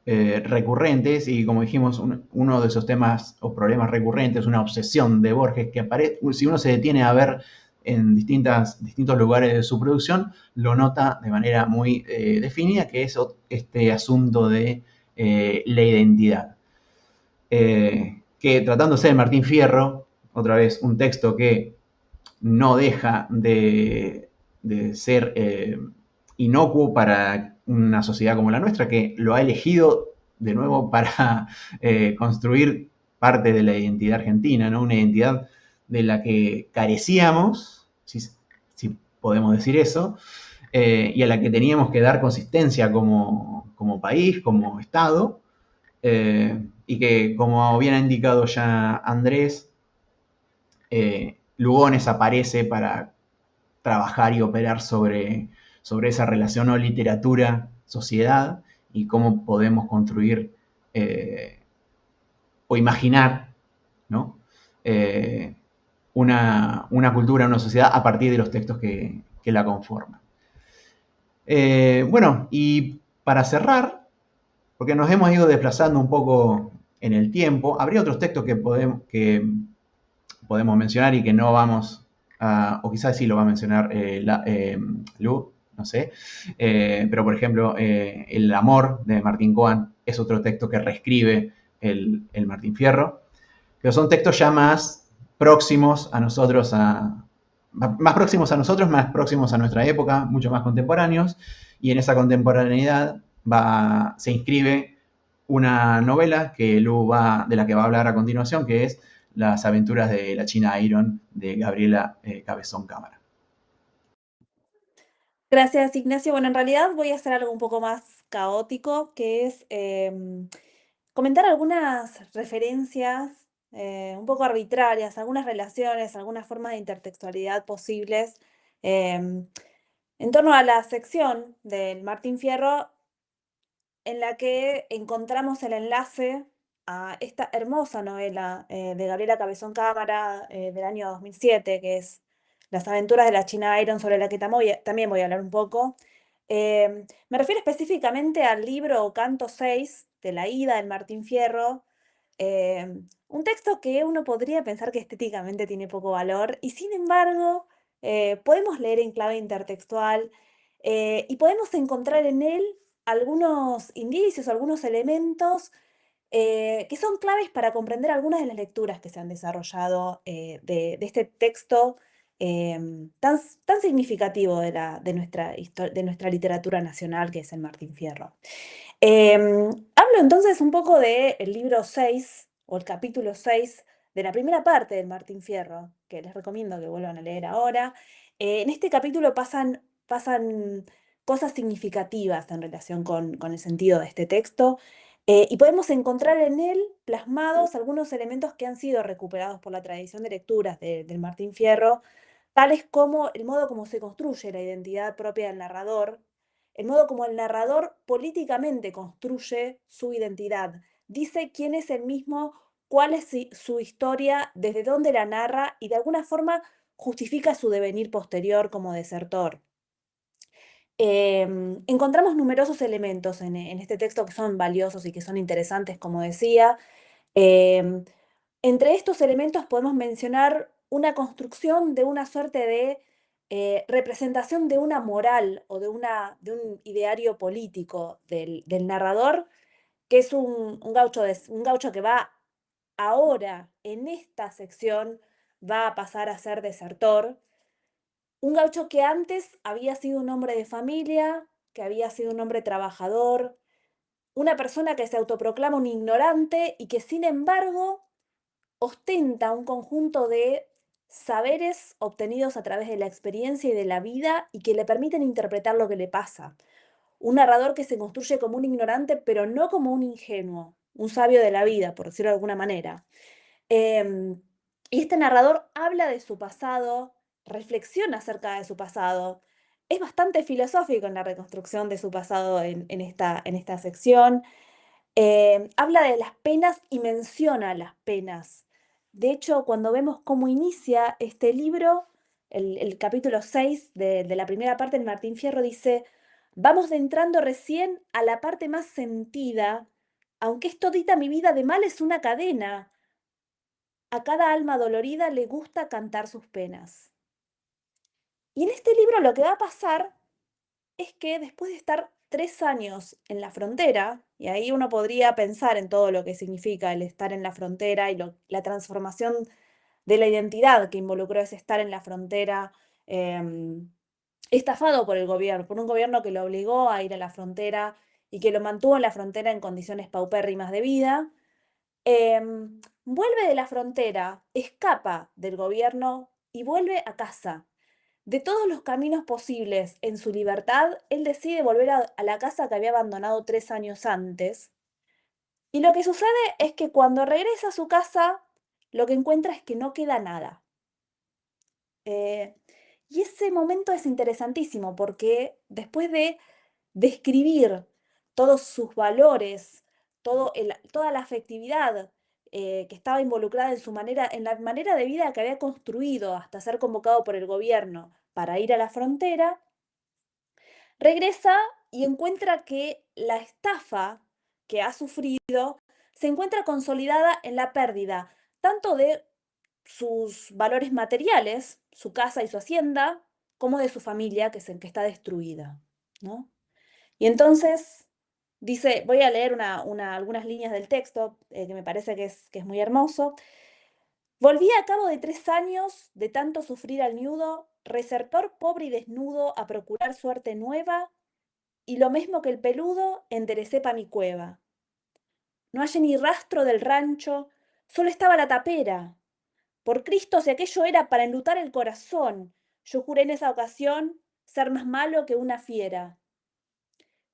recurrentes, y como dijimos, uno de esos temas o problemas recurrentes, una obsesión de Borges que aparece, si uno se detiene a ver en distintos lugares de su producción, lo nota de manera muy definida, que es este asunto de la identidad. Que tratándose de Martín Fierro, otra vez un texto que no deja de ser inocuo para una sociedad como la nuestra, que lo ha elegido de nuevo para construir parte de la identidad argentina, ¿no? Una identidad de la que carecíamos, si podemos decir eso, y a la que teníamos que dar consistencia como país, como Estado, y que, como bien ha indicado ya Andrés, Lugones aparece para trabajar y operar sobre esa relación o literatura-sociedad y cómo podemos construir o imaginar, ¿no? Una cultura, una sociedad a partir de los textos que la conforman. Bueno, y para cerrar, porque nos hemos ido desplazando un poco en el tiempo, habría otros textos que podemos mencionar y que no vamos a, o quizás sí lo va a mencionar Lu, no sé, pero por ejemplo, El amor de Martín Coan es otro texto que reescribe el Martín Fierro, pero son textos ya más próximos a nosotros, más próximos a nuestra época, mucho más contemporáneos, y en esa contemporaneidad se inscribe una novela de la que va a hablar a continuación, que es Las aventuras de la China Iron, de Gabriela Cabezón Cámara. Gracias, Ignacio. Bueno, en realidad voy a hacer algo un poco más caótico, que es comentar algunas referencias un poco arbitrarias, algunas relaciones, algunas formas de intertextualidad posibles en torno a la sección del Martín Fierro en la que encontramos el enlace a esta hermosa novela de Gabriela Cabezón Cámara del año 2007, que es Las aventuras de la China Iron, sobre la que también voy a hablar un poco. Me refiero específicamente al libro o Canto 6 de La Ida del Martín Fierro, un texto que uno podría pensar que estéticamente tiene poco valor y sin embargo podemos leer en clave intertextual y podemos encontrar en él algunos indicios, algunos elementos que son claves para comprender algunas de las lecturas que se han desarrollado de este texto tan significativo de nuestra literatura nacional, que es el Martín Fierro. Hablo entonces un poco del libro 6 o el capítulo 6 de la primera parte del Martín Fierro, que les recomiendo que vuelvan a leer ahora. En este capítulo pasan cosas significativas en relación con el sentido de este texto, y podemos encontrar en él plasmados algunos elementos que han sido recuperados por la tradición de lecturas del Martín Fierro, tales como el modo como se construye la identidad propia del narrador, el modo como el narrador políticamente construye su identidad. Dice quién es el mismo, cuál es su historia, desde dónde la narra y de alguna forma justifica su devenir posterior como desertor. Encontramos numerosos elementos en este texto que son valiosos y que son interesantes, como decía. Em, Entre estos elementos podemos mencionar una construcción de una suerte de representación de una moral o de un ideario político del narrador, que es un gaucho que va ahora, en esta sección, va a pasar a ser desertor. Un gaucho que antes había sido un hombre de familia, que había sido un hombre trabajador, una persona que se autoproclama un ignorante y que sin embargo ostenta un conjunto de saberes obtenidos a través de la experiencia y de la vida y que le permiten interpretar lo que le pasa. Un narrador que se construye como un ignorante, pero no como un ingenuo, un sabio de la vida, por decirlo de alguna manera. Em, y este narrador habla de su pasado, reflexiona acerca de su pasado. Es bastante filosófico en la reconstrucción de su pasado en esta sección. Habla de las penas y menciona las penas. De hecho, cuando vemos cómo inicia este libro, el capítulo 6 de la primera parte, el Martín Fierro dice, vamos entrando recién a la parte más sentida, aunque es todita mi vida de mal es una cadena. A cada alma dolorida le gusta cantar sus penas. Y en este libro lo que va a pasar es que después de estar 3 años en la frontera, y ahí uno podría pensar en todo lo que significa el estar en la frontera y la transformación de la identidad que involucró ese estar en la frontera, estafado por el gobierno, por un gobierno que lo obligó a ir a la frontera y que lo mantuvo en la frontera en condiciones paupérrimas de vida. Vuelve de la frontera, escapa del gobierno y vuelve a casa. De todos los caminos posibles en su libertad, él decide volver a la casa que había abandonado 3 años antes. Y lo que sucede es que cuando regresa a su casa, lo que encuentra es que no queda nada. Eh, y ese momento es interesantísimo porque después de describir todos sus valores, toda la afectividad que estaba involucrada en la manera de vida que había construido hasta ser convocado por el gobierno para ir a la frontera, regresa y encuentra que la estafa que ha sufrido se encuentra consolidada en la pérdida tanto de sus valores materiales, su casa y su hacienda, como de su familia, que está destruida, ¿no? Y entonces dice, voy a leer algunas líneas del texto que me parece que es muy hermoso. Volví a cabo de 3 años de tanto sufrir al ñudo, resertor pobre y desnudo a procurar suerte nueva, y lo mismo que el peludo, enderecé pa' mi cueva. No hallé ni rastro del rancho, solo estaba la tapera. Por Cristo, si aquello era para enlutar el corazón, yo juré en esa ocasión ser más malo que una fiera.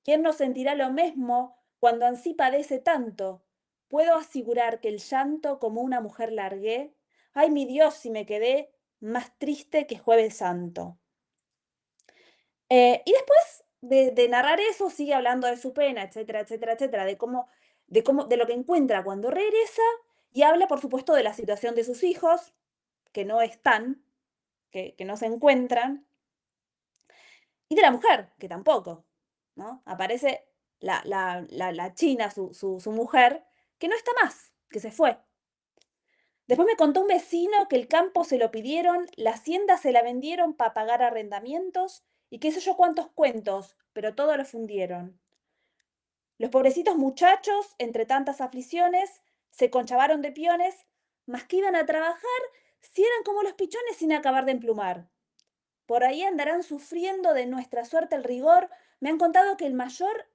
¿Quién no sentirá lo mismo cuando ansí padece tanto? Puedo asegurar que el llanto como una mujer largué. Ay, mi Dios, si me quedé más triste que Jueves Santo. Y después de narrar eso, sigue hablando de su pena, etcétera, etcétera, etcétera, de lo que encuentra cuando regresa, y habla, por supuesto, de la situación de sus hijos, que no están, que no se encuentran, y de la mujer, que tampoco, ¿no? Aparece la china, su mujer, que no está más, que se fue. Después me contó un vecino que el campo se lo pidieron, la hacienda se la vendieron para pagar arrendamientos y qué sé yo cuántos cuentos, pero todo lo fundieron. Los pobrecitos muchachos, entre tantas aflicciones, se conchavaron de piones, mas que iban a trabajar si eran como los pichones sin acabar de emplumar. Por ahí andarán sufriendo de nuestra suerte el rigor. Me han contado que el mayor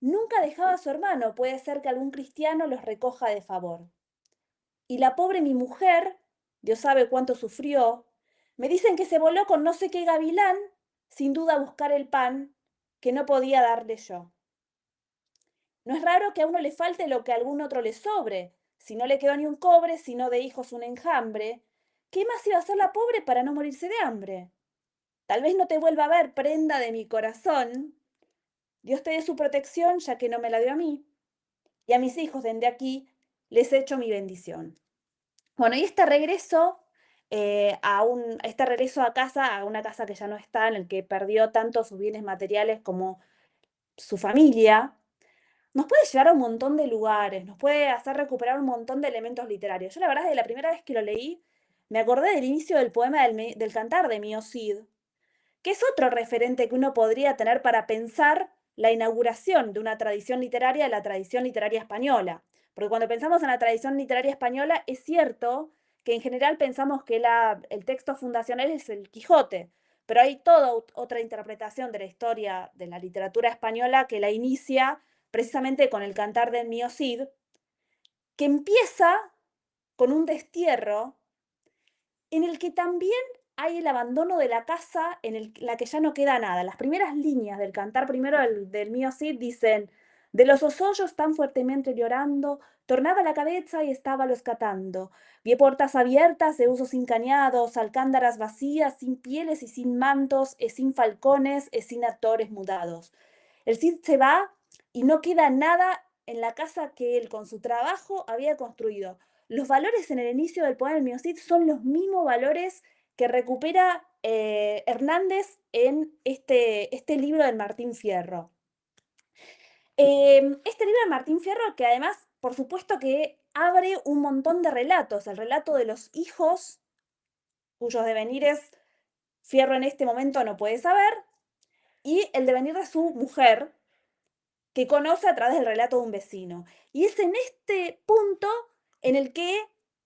nunca dejaba a su hermano, puede ser que algún cristiano los recoja de favor. Y la pobre mi mujer, Dios sabe cuánto sufrió, me dicen que se voló con no sé qué gavilán, sin duda a buscar el pan que no podía darle yo. No es raro que a uno le falte lo que a algún otro le sobre, si no le quedó ni un cobre, sino de hijos un enjambre. ¿Qué más iba a hacer la pobre para no morirse de hambre? Tal vez no te vuelva a ver, prenda de mi corazón, Dios te dé su protección, ya que no me la dio a mí, y a mis hijos desde aquí les echo mi bendición. Bueno, y este regreso, este regreso a casa, a una casa que ya no está, en el que perdió tanto sus bienes materiales como su familia, nos puede llevar a un montón de lugares, nos puede hacer recuperar un montón de elementos literarios. Yo la verdad es que la primera vez que lo leí, me acordé del inicio del poema del Cantar de Mío Cid, que es otro referente que uno podría tener para pensar la inauguración de una tradición literaria, de la tradición literaria española. Porque cuando pensamos en la tradición literaria española, es cierto que en general pensamos que el texto fundacional es el Quijote, pero hay toda otra interpretación de la historia de la literatura española que la inicia precisamente con el Cantar del Mío Cid, que empieza con un destierro en el que también hay el abandono de la casa en la que ya no queda nada. Las primeras líneas del Cantar primero del Mío Cid dicen: de los osollos tan fuertemente llorando, tornaba la cabeza y estábalos catando. Vi puertas abiertas de usos sin cañados, alcándaras vacías, sin pieles y sin mantos, sin falcones, sin actores mudados. El Cid se va y no queda nada en la casa que él con su trabajo había construido. Los valores en el inicio del poema del Mío Cid son los mismos valores que recupera Hernández en este libro del Martín Fierro. Este libro de Martín Fierro que además, por supuesto que abre un montón de relatos, el relato de los hijos, cuyos devenires Fierro en este momento no puede saber, y el devenir de su mujer, que conoce a través del relato de un vecino. Y es en este punto en el que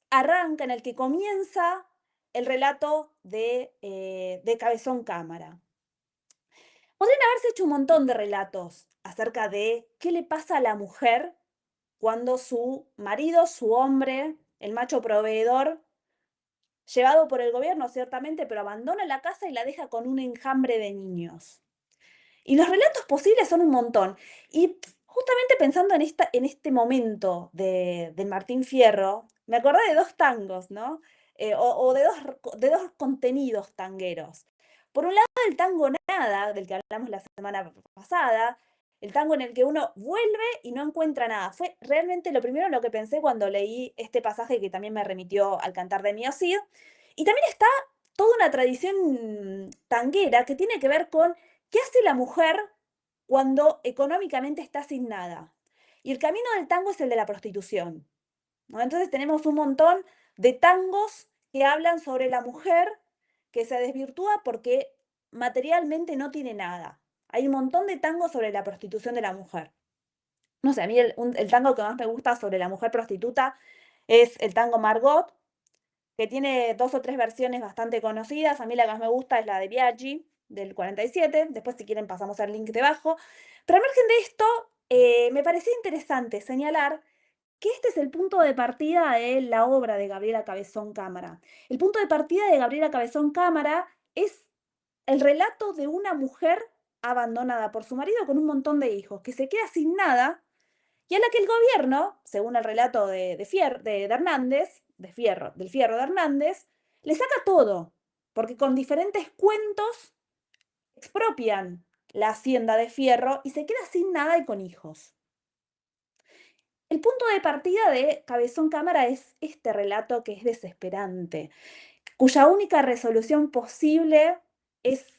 arranca, en el que comienza el relato de Cabezón Cámara. Podrían haberse hecho un montón de relatos acerca de qué le pasa a la mujer cuando su marido, su hombre, el macho proveedor, llevado por el gobierno ciertamente, pero abandona la casa y la deja con un enjambre de niños. Y los relatos posibles son un montón. Y justamente pensando en este momento de Martín Fierro, me acordé de dos tangos, ¿no? O de dos contenidos tangueros. Por un lado, el tango Nada, del que hablamos la semana pasada, el tango en el que uno vuelve y no encuentra nada. Fue realmente lo primero en lo que pensé cuando leí este pasaje que también me remitió al Cantar de Mío Cid. Y también está toda una tradición tanguera que tiene que ver con ¿qué hace la mujer cuando económicamente está sin nada? Y el camino del tango es el de la prostitución, ¿no? Entonces tenemos un montón de tangos que hablan sobre la mujer que se desvirtúa porque materialmente no tiene nada. Hay un montón de tangos sobre la prostitución de la mujer. No sé, a mí el tango que más me gusta sobre la mujer prostituta es el tango Margot, que tiene dos o tres versiones bastante conocidas. A mí la que más me gusta es la de Biaggi, del 47. Después, si quieren, pasamos al link debajo. Pero al margen de esto, me parecía interesante señalar que este es el punto de partida de la obra de Gabriela Cabezón Cámara. El punto de partida de Gabriela Cabezón Cámara es el relato de una mujer abandonada por su marido con un montón de hijos, que se queda sin nada y a la que el gobierno, según el relato de Hernández, del Fierro de Hernández, le saca todo, porque con diferentes cuentos expropian la hacienda de Fierro y se queda sin nada y con hijos. El punto de partida de Cabezón Cámara es este relato que es desesperante, cuya única resolución posible es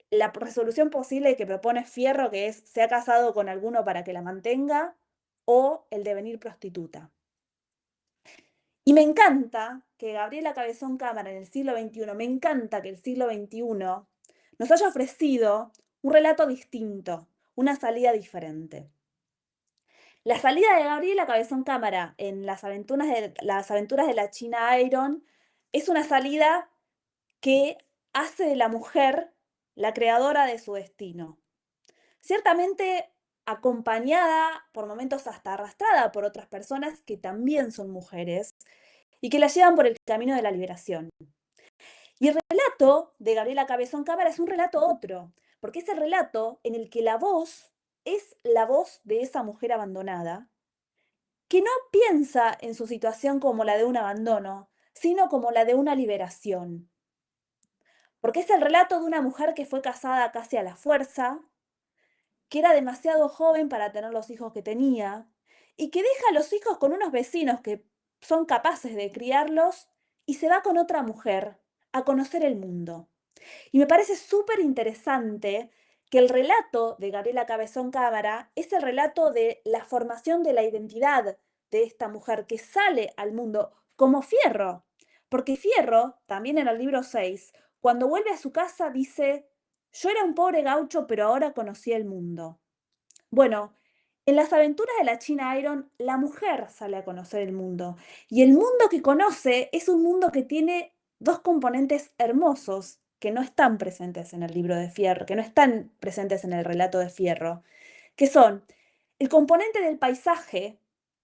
la resolución posible que propone Fierro, que es se ha casado con alguno para que la mantenga, o el devenir prostituta. Y me encanta que Gabriela Cabezón Cámara en el siglo XXI, me encanta que el siglo XXI nos haya ofrecido un relato distinto, una salida diferente. La salida de Gabriela Cabezón Cámara en las aventuras de la China Iron es una salida que hace de la mujer la creadora de su destino. Ciertamente acompañada, por momentos hasta arrastrada por otras personas que también son mujeres y que la llevan por el camino de la liberación. Y el relato de Gabriela Cabezón Cámara es un relato otro, porque es el relato en el que la voz es la voz de esa mujer abandonada, que no piensa en su situación como la de un abandono, sino como la de una liberación. Porque es el relato de una mujer que fue casada casi a la fuerza, que era demasiado joven para tener los hijos que tenía y que deja a los hijos con unos vecinos que son capaces de criarlos y se va con otra mujer a conocer el mundo. Y me parece súper interesante que el relato de Gabriela Cabezón Cámara es el relato de la formación de la identidad de esta mujer que sale al mundo como Fierro. Porque Fierro, también en el libro 6, cuando vuelve a su casa dice, yo era un pobre gaucho, pero ahora conocí el mundo. Bueno, en las aventuras de la China Iron, la mujer sale a conocer el mundo. Y el mundo que conoce es un mundo que tiene dos componentes hermosos que no están presentes en el libro de Fierro, que no están presentes en el relato de Fierro, que son el componente del paisaje,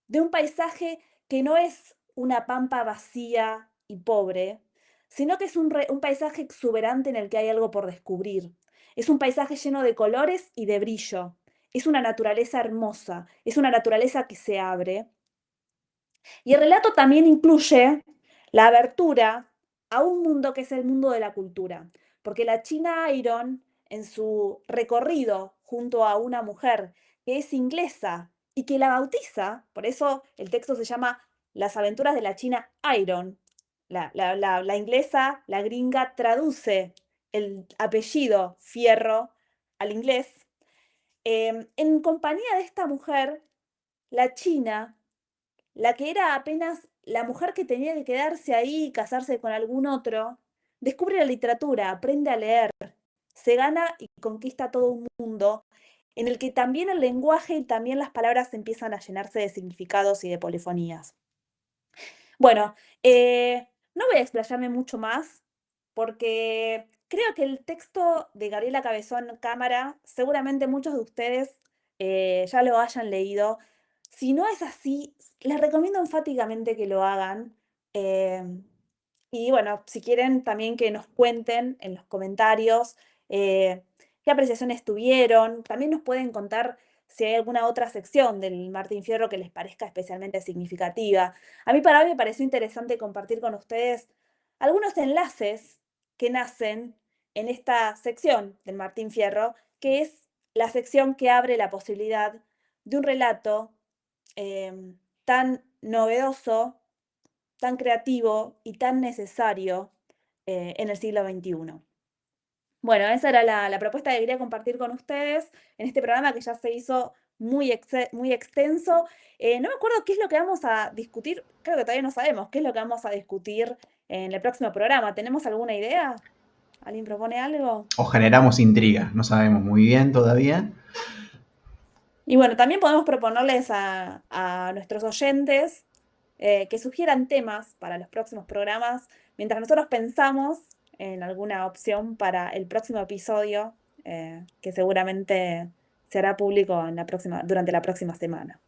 de un paisaje que no es una pampa vacía y pobre, sino que es un paisaje exuberante en el que hay algo por descubrir. Es un paisaje lleno de colores y de brillo. Es una naturaleza hermosa, es una naturaleza que se abre. Y el relato también incluye la abertura a un mundo que es el mundo de la cultura, porque la China Iron, en su recorrido junto a una mujer que es inglesa y que la bautiza, por eso el texto se llama Las aventuras de la China Iron. La inglesa, la gringa, traduce el apellido Fierro al inglés. En compañía de esta mujer, la China, la que era apenas la mujer que tenía que quedarse ahí y casarse con algún otro, descubre la literatura, aprende a leer, se gana y conquista todo un mundo en el que también el lenguaje y también las palabras empiezan a llenarse de significados y de polifonías. Bueno, no voy a explayarme mucho más porque creo que el texto de Gabriela Cabezón Cámara, seguramente muchos de ustedes ya lo hayan leído. Si no es así, les recomiendo enfáticamente que lo hagan. eh, y bueno, si quieren también que nos cuenten en los comentarios qué apreciaciones tuvieron. También nos pueden contar si hay alguna otra sección del Martín Fierro que les parezca especialmente significativa. A mí para hoy me pareció interesante compartir con ustedes algunos enlaces que nacen en esta sección del Martín Fierro, que es la sección que abre la posibilidad de un relato tan novedoso, tan creativo y tan necesario en el siglo XXI. Bueno, esa era la propuesta que quería compartir con ustedes en este programa que ya se hizo muy extenso. No me acuerdo qué es lo que vamos a discutir, creo que todavía no sabemos qué es lo que vamos a discutir en el próximo programa. ¿Tenemos alguna idea? ¿Alguien propone algo? O generamos intriga, no sabemos muy bien todavía. Y bueno, también podemos proponerles a nuestros oyentes que sugieran temas para los próximos programas, mientras nosotros pensamos en alguna opción para el próximo episodio, que seguramente se hará público durante la próxima semana.